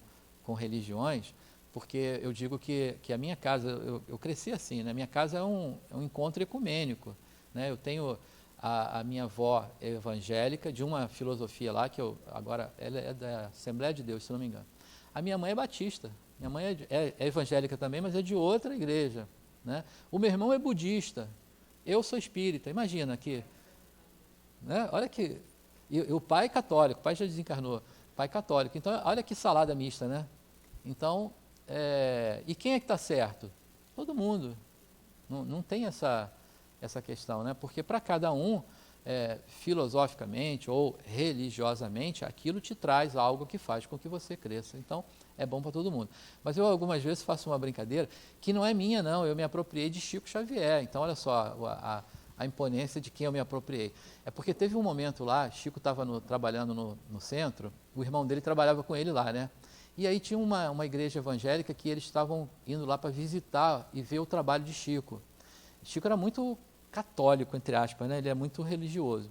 Speaker 1: religiões, porque eu digo que a minha casa, eu cresci assim, né? Minha casa é um encontro ecumênico, né? Eu tenho a minha avó evangélica, de uma filosofia lá, agora ela é da Assembleia de Deus, se não me engano. A minha mãe é batista, minha mãe é evangélica também, mas é de outra igreja, né? O meu irmão é budista, eu sou espírita, imagina que, né? Olha que, e o pai é católico, o pai já desencarnou, pai católico, então olha que salada mista, né? Então, e quem é que está certo? Todo mundo, não tem essa questão, né? Porque para cada um, filosoficamente ou religiosamente, aquilo te traz algo que faz com que você cresça. Então, é bom para todo mundo. Mas eu algumas vezes faço uma brincadeira que não é minha, não. Eu me apropriei de Chico Xavier. Então, olha só a imponência de quem eu me apropriei. É porque teve um momento lá, Chico estava trabalhando no centro, o irmão dele trabalhava com ele lá, né? E aí tinha uma igreja evangélica que eles estavam indo lá para visitar e ver o trabalho de Chico. Chico era muito católico, entre aspas, né? Ele é muito religioso.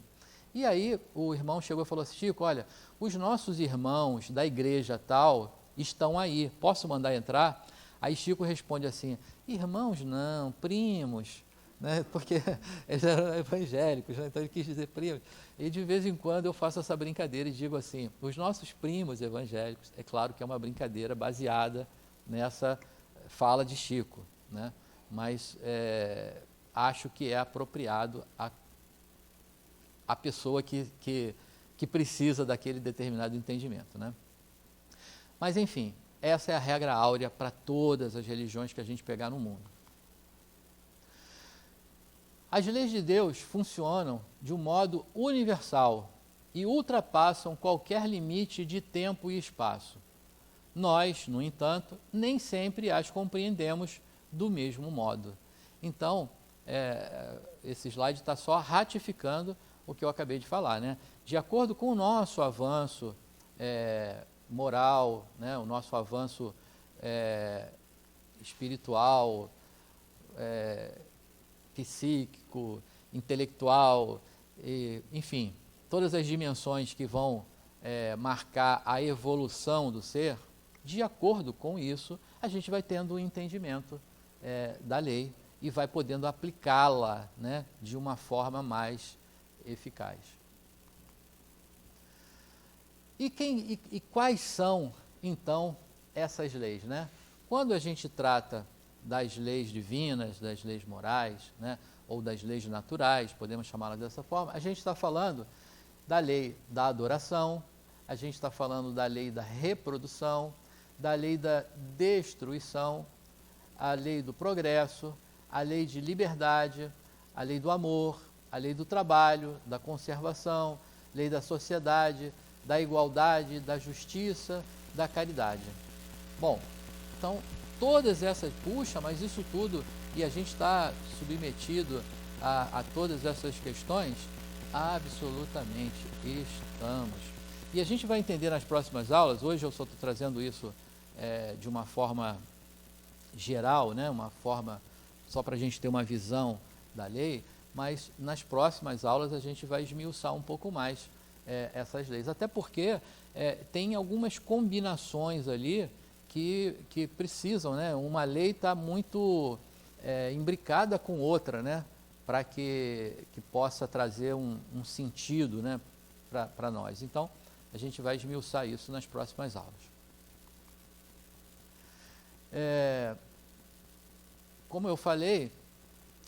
Speaker 1: E aí o irmão chegou e falou assim: Chico, olha, os nossos irmãos da igreja tal estão aí, posso mandar entrar? Aí Chico responde assim: irmãos não, primos, né? Porque eles eram evangélicos, né? Então ele quis dizer primos. E de vez em quando eu faço essa brincadeira e digo assim: os nossos primos evangélicos, é claro que é uma brincadeira baseada nessa fala de Chico, né? Mas acho que é apropriado a pessoa que precisa daquele determinado entendimento, né? Mas, enfim, essa é a regra áurea para todas as religiões que a gente pegar no mundo. As leis de Deus funcionam de um modo universal e ultrapassam qualquer limite de tempo e espaço. Nós, no entanto, nem sempre as compreendemos do mesmo modo. Então, esse slide está só ratificando o que eu acabei de falar, né? De acordo com o nosso avanço moral, né? O nosso avanço espiritual, psíquico, intelectual, enfim, todas as dimensões que vão marcar a evolução do ser, de acordo com isso, a gente vai tendo um entendimento da lei e vai podendo aplicá-la, né, de uma forma mais eficaz. E quais são, então, essas leis, né? Quando a gente trata das leis divinas, das leis morais, né, ou das leis naturais, podemos chamá-las dessa forma, a gente está falando da lei da adoração, a gente está falando da lei da reprodução, da lei da destruição, a lei do progresso, a lei de liberdade, a lei do amor, a lei do trabalho, da conservação, lei da sociedade, da igualdade, da justiça, da caridade. Bom, então, todas essas, puxa, mas isso tudo, e a gente está submetido a todas essas questões? Absolutamente, estamos. E a gente vai entender nas próximas aulas, hoje eu só estou trazendo isso de uma forma geral, né? Uma forma só para a gente ter uma visão da lei, mas nas próximas aulas a gente vai esmiuçar um pouco mais essas leis. Até porque tem algumas combinações ali que precisam, né? Uma lei está muito imbricada com outra, né? para que possa trazer um sentido, né, para nós. Então, a gente vai esmiuçar isso nas próximas aulas. Como eu falei,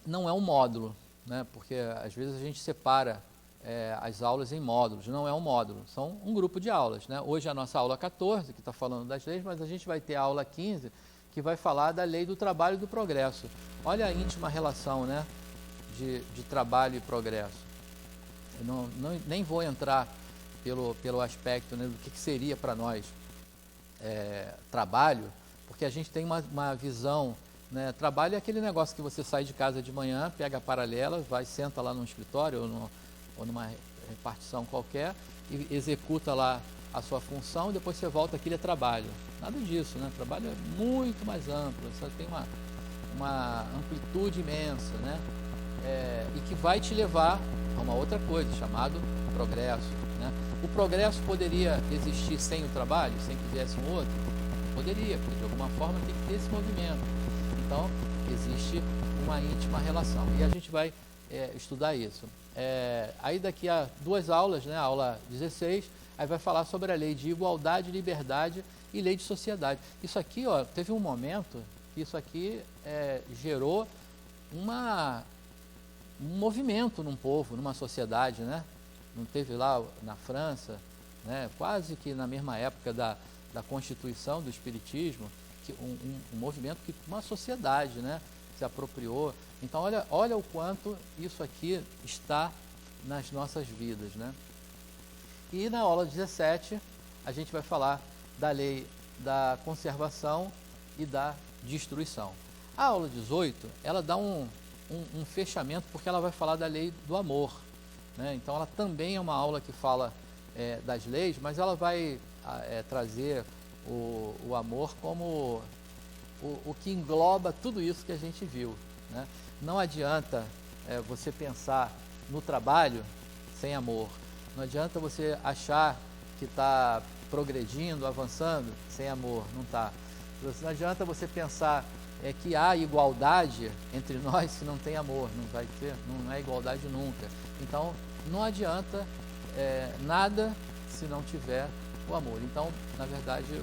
Speaker 1: não é um módulo, né, porque às vezes a gente separa as aulas em módulos. Não é um módulo, são um grupo de aulas, né? Hoje é a nossa aula 14, que está falando das leis, mas a gente vai ter a aula 15, que vai falar da lei do trabalho e do progresso. Olha a íntima relação, né, de trabalho e progresso. Eu nem vou entrar pelo aspecto, né, do que seria para nós trabalho, porque a gente tem uma visão, né, trabalho é aquele negócio que você sai de casa de manhã, pega a paralela, vai, senta lá no escritório ou numa repartição qualquer e executa lá a sua função e depois você volta, aquilo é trabalho. Nada disso, né? Trabalho é muito mais amplo, você tem uma amplitude imensa, né? E que vai te levar a uma outra coisa, chamado progresso, né? O progresso poderia existir sem o trabalho, sem que viesse um outro? Poderia, porque de alguma forma tem que ter esse movimento. Então, existe uma íntima relação. E a gente vai estudar isso. Aí daqui a 2 aulas, né, a aula 16, aí vai falar sobre a lei de igualdade, liberdade e lei de sociedade. Isso aqui, ó, teve um momento que isso aqui gerou um movimento num povo, numa sociedade, né? Não teve lá na França, né, quase que na mesma época da Constituição do Espiritismo, que um movimento que uma sociedade, né, se apropriou. Então, olha o quanto isso aqui está nas nossas vidas, né? E na aula 17, a gente vai falar da lei da conservação e da destruição. A aula 18, ela dá um fechamento, porque ela vai falar da lei do amor, né? Então, ela também é uma aula que fala das leis, mas ela vai trazer o amor como o que engloba tudo isso que a gente viu, né? Não adianta você pensar no trabalho sem amor. Não adianta você achar que está progredindo, avançando, sem amor. Não está. Não adianta você pensar que há igualdade entre nós se não tem amor. Não vai ter, não é igualdade nunca. Então, não adianta nada se não tiver o amor. Então, na verdade,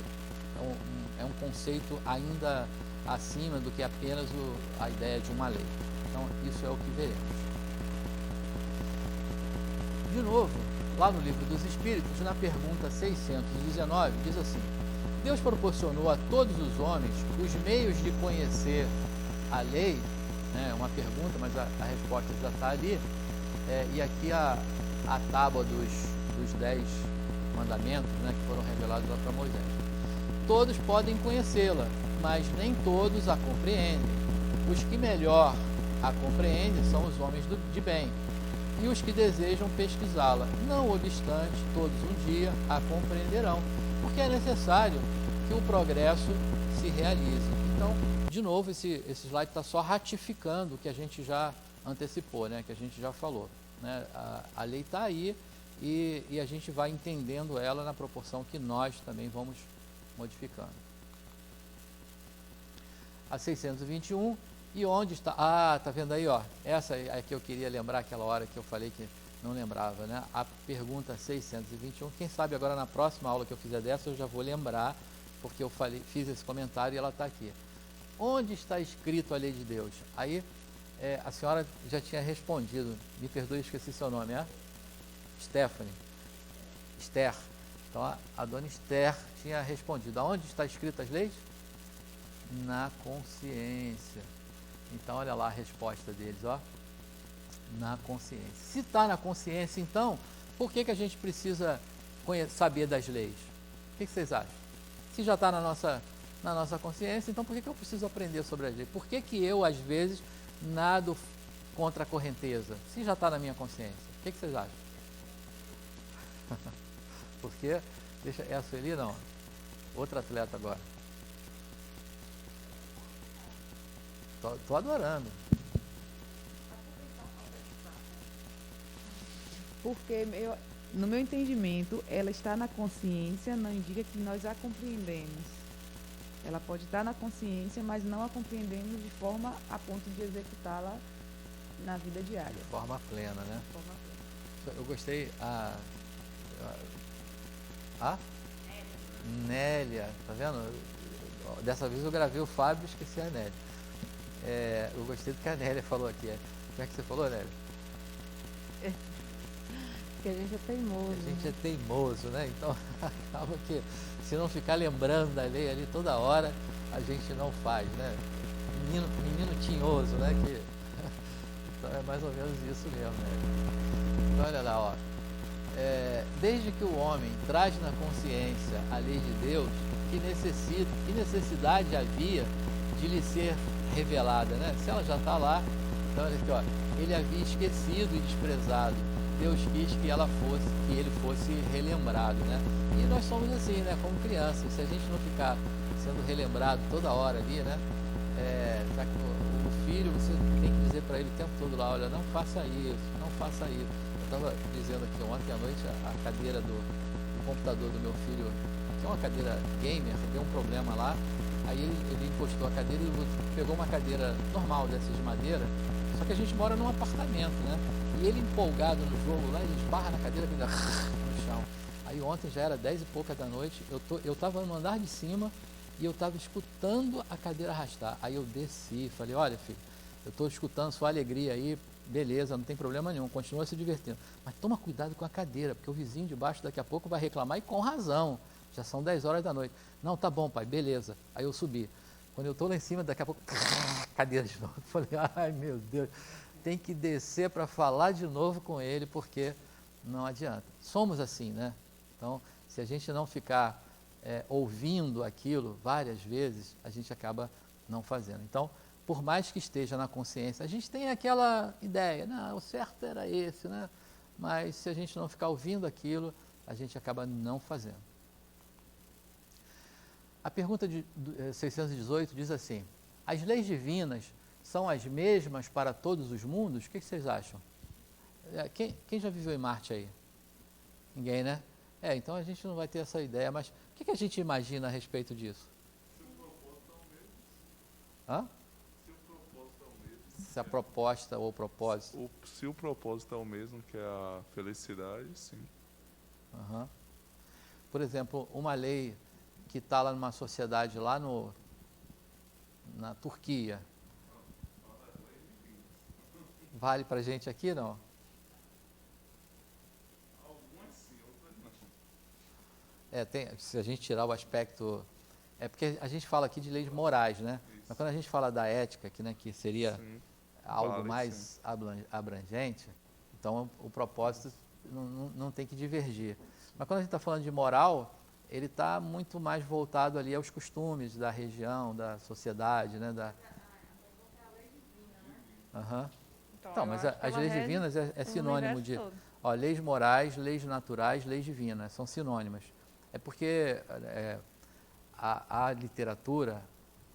Speaker 1: é um conceito ainda acima do que apenas a ideia de uma lei. Então, isso é o que veremos. De novo, lá no Livro dos Espíritos, na pergunta 619, diz assim: Deus proporcionou a todos os homens os meios de conhecer a lei, né? Uma pergunta, mas a resposta já está ali, e aqui a tábua dos 10 mandamentos, né, que foram revelados lá para Moisés. Todos podem conhecê-la, mas nem todos a compreendem. Os que melhor a compreendem são os homens de bem, e os que desejam pesquisá-la. Não obstante, todos um dia a compreenderão, porque é necessário que o progresso se realize. Então, de novo, esse slide está só ratificando o que a gente já antecipou, né, que a gente já falou, né? A lei está aí e a gente vai entendendo ela na proporção que nós também vamos modificando. A 621, e onde está? Ah, tá vendo aí, ó? Essa é que eu queria lembrar aquela hora que eu falei que não lembrava, né? A pergunta 621, quem sabe agora na próxima aula que eu fizer dessa eu já vou lembrar, porque eu fiz esse comentário e ela está aqui. Onde está escrito a lei de Deus? Aí a senhora já tinha respondido, me perdoe, esqueci seu nome, Stephanie. Esther. Então a dona Esther tinha respondido. Aonde está escritas as leis? Na consciência. Então olha lá a resposta deles, ó. Na consciência. Se está na consciência, então, por que a gente precisa saber das leis? O que vocês acham? Se já está na nossa consciência, então por que eu preciso aprender sobre as leis? Por que eu, às vezes, nado contra a correnteza? Se já está na minha consciência. O que vocês acham? Porque, deixa essa ali, não. Outra atleta agora. Tô adorando.
Speaker 2: Porque, no meu entendimento, ela está na consciência, não indica que nós a compreendemos. Ela pode estar na consciência, mas não a compreendemos de forma a ponto de executá-la
Speaker 3: na vida diária.
Speaker 1: De forma plena, né? Eu gostei. A Nélia, tá vendo? Dessa vez eu gravei o Fábio e esqueci a Nélia. Eu gostei do que a Nélia falou aqui. Como é que você falou, Nélia?
Speaker 2: Que a gente é teimoso.
Speaker 1: A gente é teimoso, né? Então, acaba que se não ficar lembrando da lei ali toda hora, a gente não faz, né? Menino tinhoso, né? Então é mais ou menos isso mesmo, né? Então, olha lá, ó. Desde que o homem traz na consciência a lei de Deus, que necessidade havia de lhe ser revelada, né? Se ela já está lá, então olha aqui, ó, ele havia esquecido e desprezado. Deus quis que ele fosse relembrado, né? E nós somos assim, né? Como crianças, se a gente não ficar sendo relembrado toda hora ali, né? O filho, você tem que dizer para ele o tempo todo lá, olha, não faça isso, não faça isso. Eu estava dizendo aqui ontem à noite, a cadeira do computador do meu filho, que é uma cadeira gamer, deu um problema lá, aí ele encostou a cadeira e pegou uma cadeira normal dessas de madeira, só que a gente mora num apartamento, né? E ele empolgado no jogo lá, ele esbarra na cadeira e dá no chão. Aí ontem já era 10 e pouca da noite, eu estava no andar de cima e eu estava escutando a cadeira arrastar. Aí eu desci, falei, olha filho, eu estou escutando sua alegria aí, beleza, não tem problema nenhum, continua se divertindo. Mas toma cuidado com a cadeira, porque o vizinho de baixo daqui a pouco vai reclamar e com razão. Já são 10 horas da noite. Não, tá bom pai, beleza. Aí eu subi. Quando eu estou lá em cima, daqui a pouco, cadeira de novo. Falei, ai meu Deus, tem que descer para falar de novo com ele, porque não adianta. Somos assim, né? Então, se a gente não ficar ouvindo aquilo várias vezes, a gente acaba não fazendo. Então, por mais que esteja na consciência, a gente tem aquela ideia, não, o certo era esse, né? Mas se a gente não ficar ouvindo aquilo, a gente acaba não fazendo. A pergunta de 618 diz assim, as leis divinas são as mesmas para todos os mundos? O que vocês acham? Quem já viveu em Marte aí? Ninguém, né? Então a gente não vai ter essa ideia, mas o que a gente imagina a respeito disso?
Speaker 7: Se o propósito é o mesmo.
Speaker 1: Hã?
Speaker 7: Se o propósito é o mesmo.
Speaker 1: Se a proposta ou o propósito.
Speaker 7: Se o propósito é o mesmo, que é a felicidade, sim.
Speaker 1: Uhum. Por exemplo, uma lei que está lá numa sociedade lá na Turquia, vale para a gente aqui, não?
Speaker 7: Algumas sim, outras não.
Speaker 1: Se a gente tirar o aspecto... porque a gente fala aqui de leis morais, né?
Speaker 7: Isso.
Speaker 1: Mas quando a gente fala da ética, que seria
Speaker 7: Sim.
Speaker 1: algo
Speaker 7: Vale,
Speaker 1: mais
Speaker 7: sim.
Speaker 1: abrangente, então o propósito não tem que divergir. Mas quando a gente está falando de moral, ele está muito mais voltado ali aos costumes da região, da sociedade, né? Uhum. Então, mas as leis divinas é sinônimo de leis morais, leis naturais, leis divinas, são sinônimas. É porque a literatura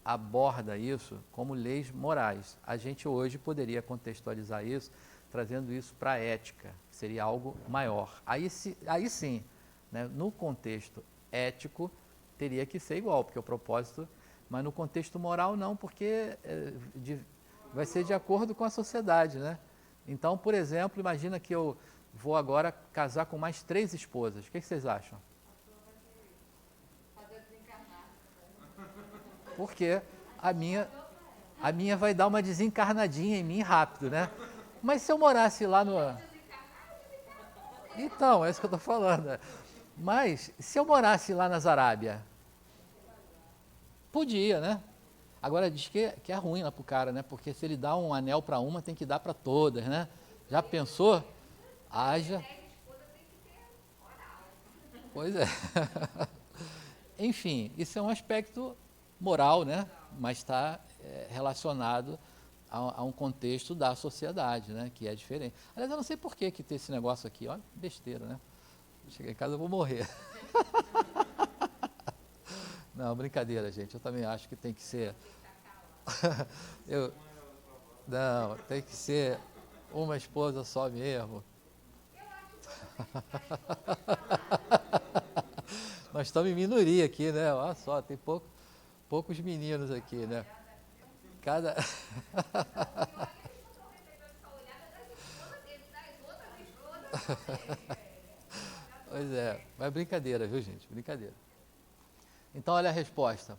Speaker 1: aborda isso como leis morais. A gente hoje poderia contextualizar isso, trazendo isso para a ética, que seria algo maior. Aí sim, né, no contexto ético, teria que ser igual, porque o propósito... Mas no contexto moral não, porque vai ser de acordo com a sociedade, né? Então, por exemplo, imagina que eu vou agora casar com mais 3 esposas. O que vocês acham? Porque a minha vai dar uma desencarnadinha em mim rápido, né? Mas se eu morasse lá no... Então, é isso que eu estou falando. Mas se eu morasse lá na Zarábia, podia, né? Agora diz que é ruim lá pro cara, né? Porque se ele dá um anel para uma, tem que dar para todas, né? Já pensou? Haja. Pois é. Enfim, isso é um aspecto moral, né? Mas está relacionado a um contexto da sociedade, né? Que é diferente. Aliás, eu não sei por que tem esse negócio aqui, olha, besteira, né? Chegar em casa eu vou morrer. Não, brincadeira, gente. Eu também acho que tem que ser... Não, tem que ser uma esposa só mesmo. Nós estamos em minoria aqui, né? Olha só, tem poucos meninos aqui, né? Pois é, mas brincadeira, viu, gente? Brincadeira. Então, olha a resposta.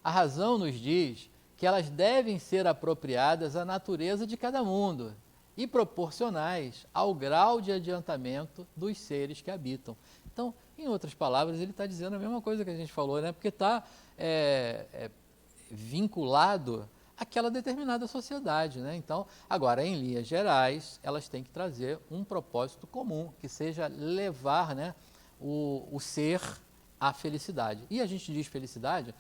Speaker 1: A razão nos diz que elas devem ser apropriadas à natureza de cada mundo e proporcionais ao grau de adiantamento dos seres que habitam. Então, em outras palavras, ele está dizendo a mesma coisa que a gente falou, né? Porque está vinculado àquela determinada sociedade, né? Então, agora, em linhas gerais, elas têm que trazer um propósito comum, que seja levar, né, o ser à felicidade. E a gente diz felicidade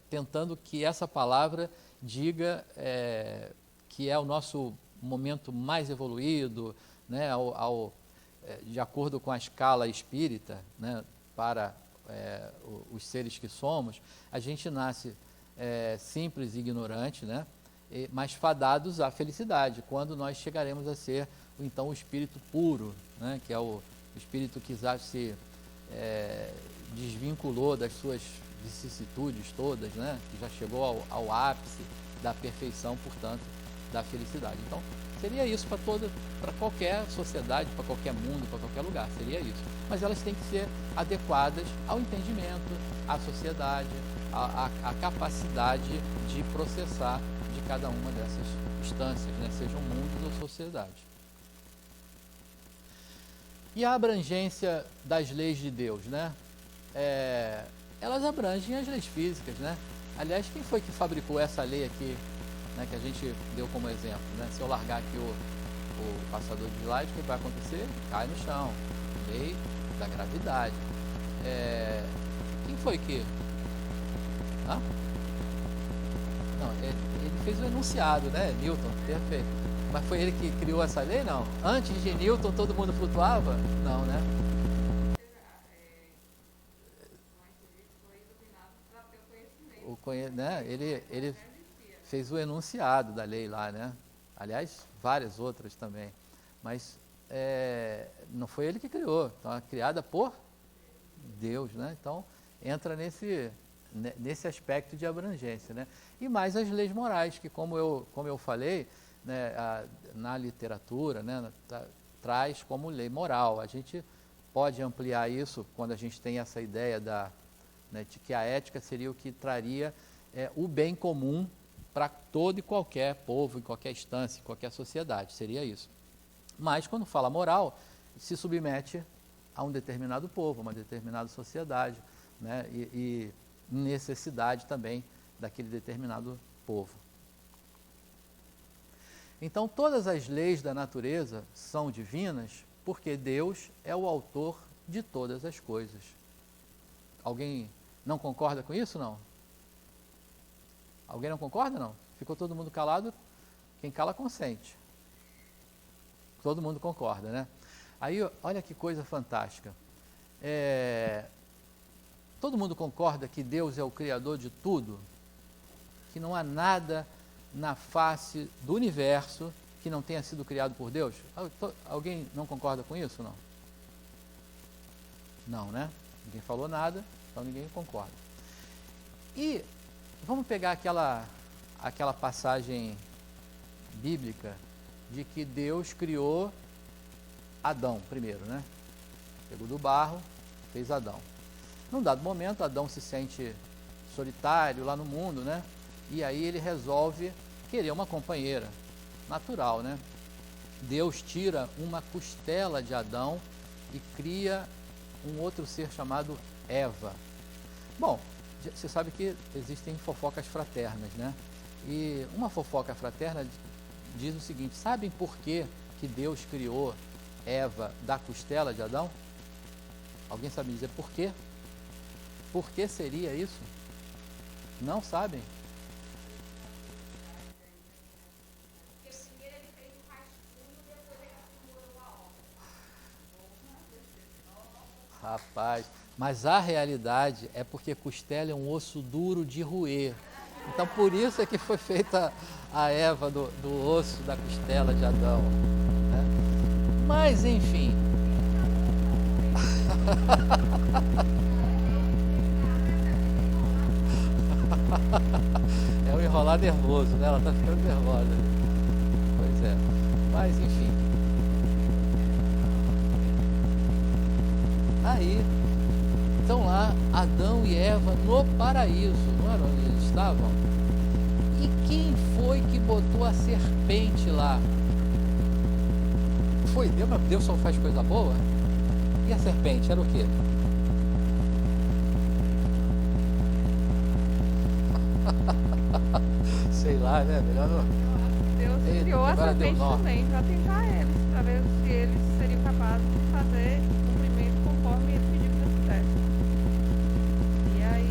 Speaker 1: tentando que essa palavra diga que é o nosso momento mais evoluído, né, de acordo com a escala espírita, né, para os seres que somos, a gente nasce simples e ignorante, né, mas fadados à felicidade, quando nós chegaremos a ser, então, o espírito puro, né, que é o espírito que já se desvinculou das suas vicissitudes todas, né, que já chegou ao ápice da perfeição, portanto, da felicidade. Então, seria isso para qualquer sociedade, para qualquer mundo, para qualquer lugar, seria isso. Mas elas têm que ser adequadas ao entendimento, à sociedade, à capacidade de processar de cada uma dessas instâncias, né, sejam mundos ou sociedades. E a abrangência das leis de Deus, né? Elas abrangem as leis físicas, né? Aliás, quem foi que fabricou essa lei aqui, né, que a gente deu como exemplo, né? Se eu largar aqui o passador de slide, o que vai acontecer? Cai no chão. Lei da gravidade. Quem foi que... Hã? Não, ele fez o enunciado, né? Newton, perfeito. Mas foi ele que criou essa lei? Não. Antes de Newton, todo mundo flutuava? Não, né? Ele fez o enunciado da lei lá, né? Aliás, várias outras também. Mas não foi ele que criou. Então, é criada por Deus, né? Então, entra nesse aspecto de abrangência, né? E mais as leis morais, que como eu falei, né, na literatura, né, traz como lei moral. A gente pode ampliar isso quando a gente tem essa ideia né, de que a ética seria o que traria o bem comum para todo e qualquer povo, em qualquer instância, em qualquer sociedade, seria isso. Mas quando fala moral, se submete a um determinado povo, uma determinada sociedade, né, e necessidade também daquele determinado povo. Então, todas as leis da natureza são divinas porque Deus é o autor de todas as coisas. Alguém não concorda com isso, não? Alguém não concorda, não? Ficou todo mundo calado? Quem cala, consente. Todo mundo concorda, né? Aí, olha que coisa fantástica. Todo mundo concorda que Deus é o Criador de tudo? Que não há nada na face do universo que não tenha sido criado por Deus? Alguém não concorda com isso, não? Não, né? Ninguém falou nada, então ninguém concorda. E vamos pegar aquela passagem bíblica de que Deus criou Adão primeiro, né? Pegou do barro, fez Adão. Num dado momento, Adão se sente solitário lá no mundo, né? E aí ele resolve querer uma companheira, natural, né? Deus tira uma costela de Adão e cria um outro ser chamado Eva. Bom, você sabe que existem fofocas fraternas, né? E uma fofoca fraterna diz o seguinte: sabem por que Deus criou Eva da costela de Adão? Alguém sabe dizer por quê? Por que seria isso? Não sabem? Rapaz, mas a realidade é porque costela é um osso duro de roer. Então, por isso é que foi feita a Eva do osso da costela de Adão, né? Mas, enfim. É um enrolar nervoso, né? Ela está ficando nervosa. Pois é. Mas, enfim. aí. Estão lá Adão e Eva no paraíso, não era onde eles estavam? E quem foi que botou a serpente lá? Foi Deus, mas Deus só faz coisa boa? E a serpente era o quê? Sei lá, né? Melhor não.
Speaker 4: Deus
Speaker 1: Eita,
Speaker 4: criou a
Speaker 1: agora deu
Speaker 4: serpente
Speaker 1: nó.
Speaker 4: também para tentar eles, para ver se eles seriam capazes de fazer o cumprimento conforme ele pediu que eles fizessem. E aí,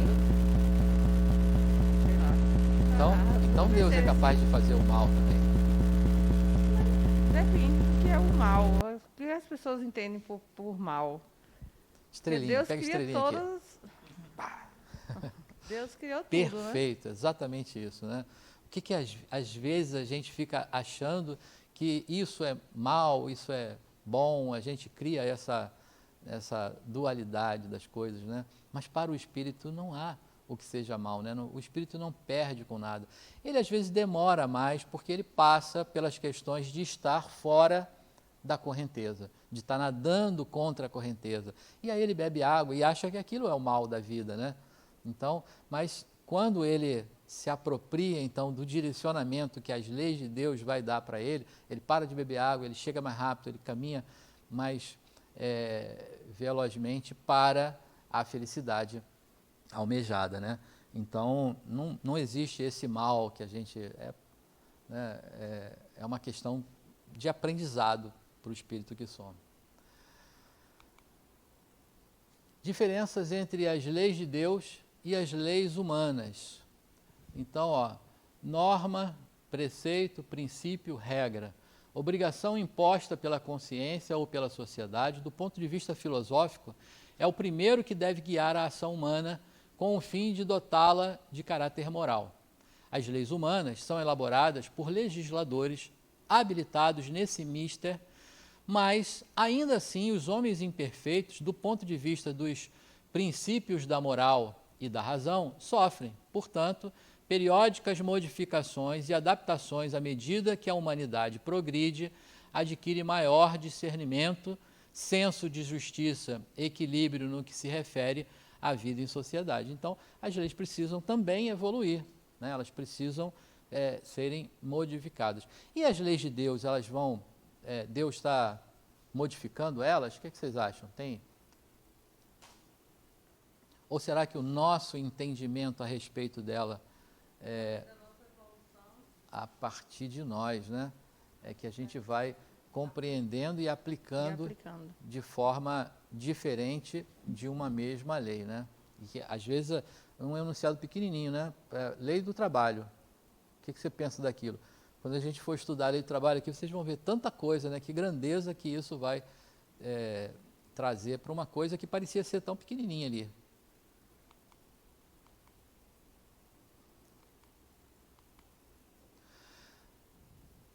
Speaker 4: sei lá.
Speaker 1: Então Deus é capaz de fazer o mal também.
Speaker 4: Depende do que é o mal. O que as pessoas entendem por mal.
Speaker 1: Estrelinha,
Speaker 4: Deus
Speaker 1: pega a
Speaker 4: cria
Speaker 1: estrelinha aqui.
Speaker 4: todas. Deus criou tudo, né?
Speaker 1: Perfeito, exatamente isso, né? O que às vezes a gente fica achando que isso é mal, isso é bom, a gente cria essa dualidade das coisas, né? Mas para o espírito não há o que seja mal, né? O espírito não perde com nada. Ele às vezes demora mais porque ele passa pelas questões de estar fora da correnteza, de estar nadando contra a correnteza. E aí ele bebe água e acha que aquilo é o mal da vida, né? Então, mas quando ele se apropria então do direcionamento que as leis de Deus vai dar para ele, ele para de beber água, ele chega mais rápido, ele caminha mais velozmente para a felicidade almejada, né? Então, não existe esse mal que a gente... é uma questão de aprendizado para o espírito que somos. Diferenças entre as leis de Deus e as leis humanas. Então, norma, preceito, princípio, regra. Obrigação imposta pela consciência ou pela sociedade, do ponto de vista filosófico, é o primeiro que deve guiar a ação humana com o fim de dotá-la de caráter moral. As leis humanas são elaboradas por legisladores habilitados nesse mister, mas, ainda assim, os homens imperfeitos, do ponto de vista dos princípios da moral e da razão, sofrem, portanto, periódicas modificações e adaptações à medida que a humanidade progride, adquire maior discernimento, senso de justiça, equilíbrio no que se refere à vida em sociedade. Então, as leis precisam também evoluir, né? Elas precisam serem modificadas. E as leis de Deus, elas vão... Deus está modificando elas? O que vocês acham? Tem? Ou será que o nosso entendimento a respeito dela a partir de nós, né? É que a gente vai compreendendo e aplicando de forma diferente de uma mesma lei, né? E que, às vezes, um enunciado pequenininho, né? Lei do trabalho. O que você pensa daquilo? Quando a gente for estudar a lei do trabalho aqui, vocês vão ver tanta coisa, né? Que grandeza que isso vai trazer para uma coisa que parecia ser tão pequenininha ali.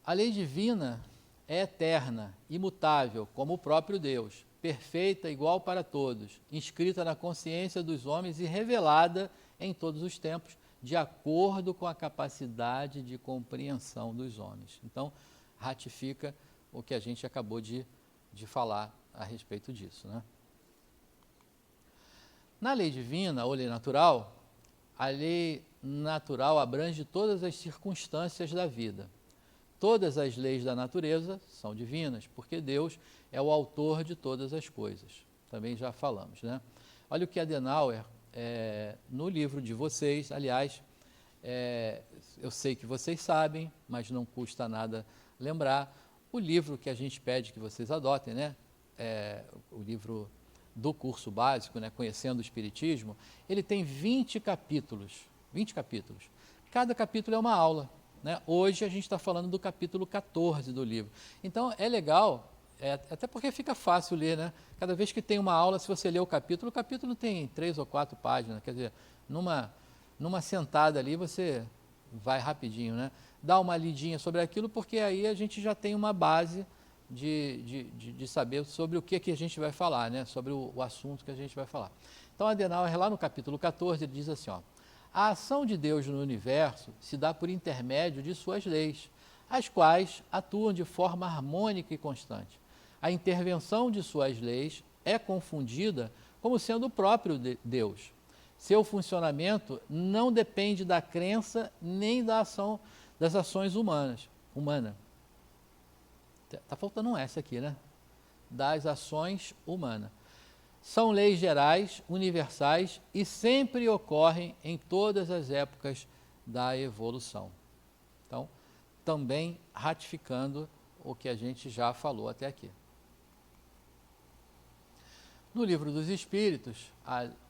Speaker 1: A lei divina é eterna, imutável, como o próprio Deus, perfeita, igual para todos, inscrita na consciência dos homens e revelada em todos os tempos, de acordo com a capacidade de compreensão dos homens. Então, ratifica o que a gente acabou de falar a respeito disso, né? Na lei divina, ou lei natural, a lei natural abrange todas as circunstâncias da vida. Todas as leis da natureza são divinas, porque Deus é o autor de todas as coisas. Também já falamos, né? Olha o que Adenauer, no livro de vocês, aliás, eu sei que vocês sabem, mas não custa nada lembrar, o livro que a gente pede que vocês adotem, né? O livro do curso básico, né? Conhecendo o Espiritismo, ele tem 20 capítulos. 20 capítulos. Cada capítulo é uma aula. Né? Hoje a gente está falando do capítulo 14 do livro. Então é legal, até porque fica fácil ler, né? Cada vez que tem uma aula, se você ler o capítulo tem 3 ou 4 páginas, quer dizer, numa sentada ali você vai rapidinho, né? Dá uma lidinha sobre aquilo, porque aí a gente já tem uma base de saber sobre o que a gente vai falar, né? Sobre o assunto que a gente vai falar. Então Adenauer, lá no capítulo 14, ele diz assim, ó: a ação de Deus no universo se dá por intermédio de suas leis, as quais atuam de forma harmônica e constante. A intervenção de suas leis é confundida como sendo o próprio Deus. Seu funcionamento não depende da crença nem das ações humanas. Está faltando um S aqui, né? Das ações humanas. São leis gerais, universais e sempre ocorrem em todas as épocas da evolução. Então, também ratificando o que a gente já falou até aqui. No Livro dos Espíritos,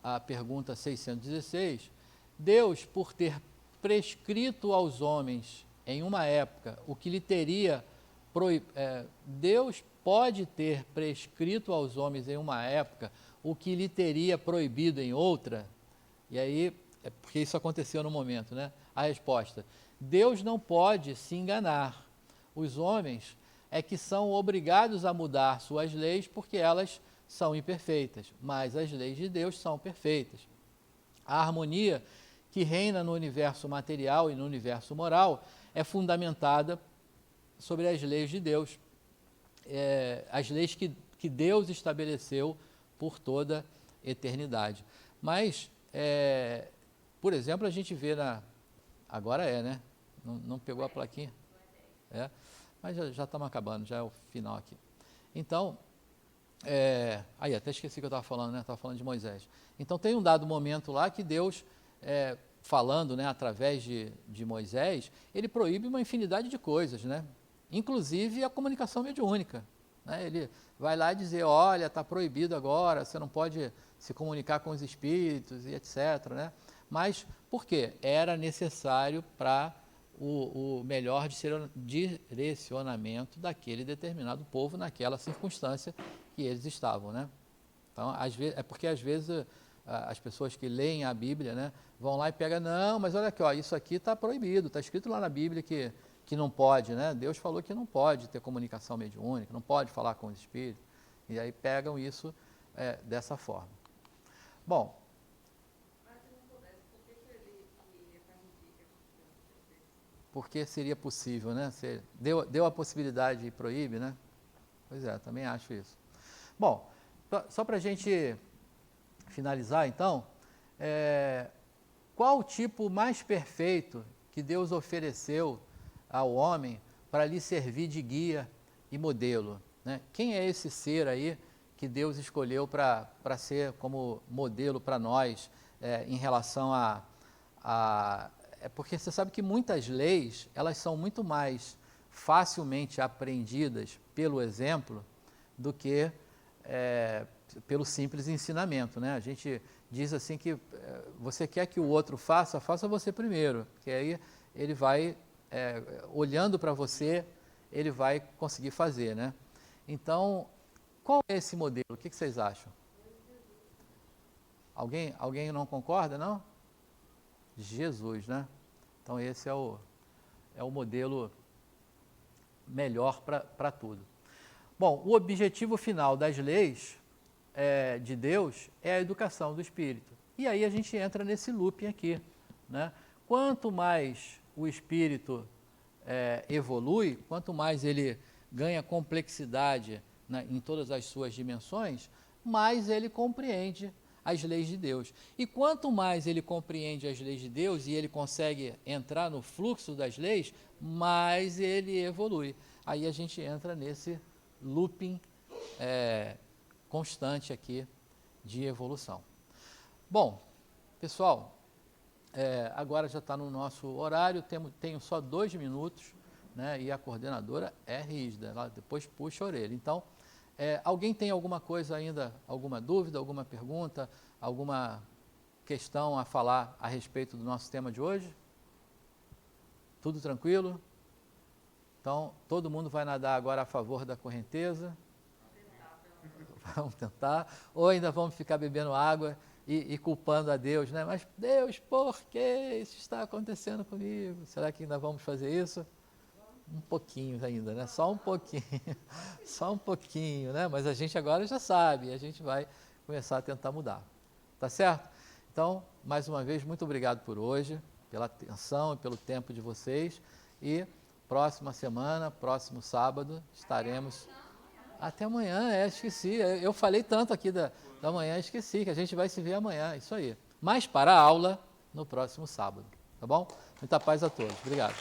Speaker 1: a pergunta 616, Deus, por ter prescrito aos homens em uma época o que lhe teria Deus pode ter prescrito aos homens em uma época o que lhe teria proibido em outra? E aí, porque isso aconteceu no momento, né? A resposta, Deus não pode se enganar. Os homens é que são obrigados a mudar suas leis porque elas são imperfeitas, mas as leis de Deus são perfeitas. A harmonia que reina no universo material e no universo moral é fundamentada sobre as leis de Deus, as leis que Deus estabeleceu por toda a eternidade. Mas, por exemplo, a gente vê agora né? Não pegou a plaquinha? Mas já estamos acabando, já é o final aqui. Então, aí até esqueci o que eu estava falando, né? Estava falando de Moisés. Então tem um dado momento lá que Deus, falando, né, através de Moisés, ele proíbe uma infinidade de coisas, né? Inclusive a comunicação mediúnica. Né? Ele vai lá dizer, olha, está proibido agora, você não pode se comunicar com os espíritos e etc. Né? Mas por quê? Era necessário para o melhor direcionamento daquele determinado povo naquela circunstância que eles estavam. Né? Então, às vezes, porque às vezes as pessoas que leem a Bíblia, né, vão lá e pegam, não, mas olha aqui, ó, isso aqui está proibido, está escrito lá na Bíblia que não pode, né? Deus falou que não pode ter comunicação mediúnica, não pode falar com os espíritos, e aí pegam isso dessa forma. Bom, porque seria possível, né? Você deu a possibilidade e proíbe, né? Pois é, também acho isso. Bom, só para a gente finalizar, então, qual o tipo mais perfeito que Deus ofereceu ao homem para lhe servir de guia e modelo? Né? Quem é esse ser aí que Deus escolheu para ser como modelo para nós em relação porque você sabe que muitas leis, elas são muito mais facilmente aprendidas pelo exemplo do que pelo simples ensinamento, né? A gente diz assim que você quer que o outro faça você primeiro, porque aí ele vai, olhando para você, ele vai conseguir fazer, né? Então, qual é esse modelo? O que vocês acham? Alguém não concorda, não? Jesus, né? Então esse é o modelo melhor para tudo. Bom, o objetivo final das leis de Deus é a educação do espírito. E aí a gente entra nesse looping aqui, né? Quanto mais o espírito evolui, quanto mais ele ganha complexidade, né, em todas as suas dimensões, mais ele compreende as leis de Deus. E quanto mais ele compreende as leis de Deus e ele consegue entrar no fluxo das leis, mais ele evolui. Aí a gente entra nesse looping constante aqui de evolução. Bom, pessoal, agora já está no nosso horário, tenho só 2 minutos, né, e a coordenadora é rígida, ela depois puxa a orelha. Então, alguém tem alguma coisa ainda, alguma dúvida, alguma pergunta, alguma questão a falar a respeito do nosso tema de hoje? Tudo tranquilo? Então, todo mundo vai nadar agora a favor da correnteza? Vamos tentar. Ou ainda vamos ficar bebendo água e culpando a Deus, né? Mas Deus, por que isso está acontecendo comigo? Será que ainda vamos fazer isso? Um pouquinho ainda, né? Só um pouquinho, só um pouquinho, né? Mas a gente agora já sabe, a gente vai começar a tentar mudar, tá certo? Então, mais uma vez, muito obrigado por hoje, pela atenção e pelo tempo de vocês, e próxima semana, próximo sábado, estaremos Até amanhã, esqueci. Eu falei tanto aqui da manhã, esqueci que a gente vai se ver amanhã, isso aí. Mas para a aula no próximo sábado, tá bom? Muita paz a todos. Obrigado.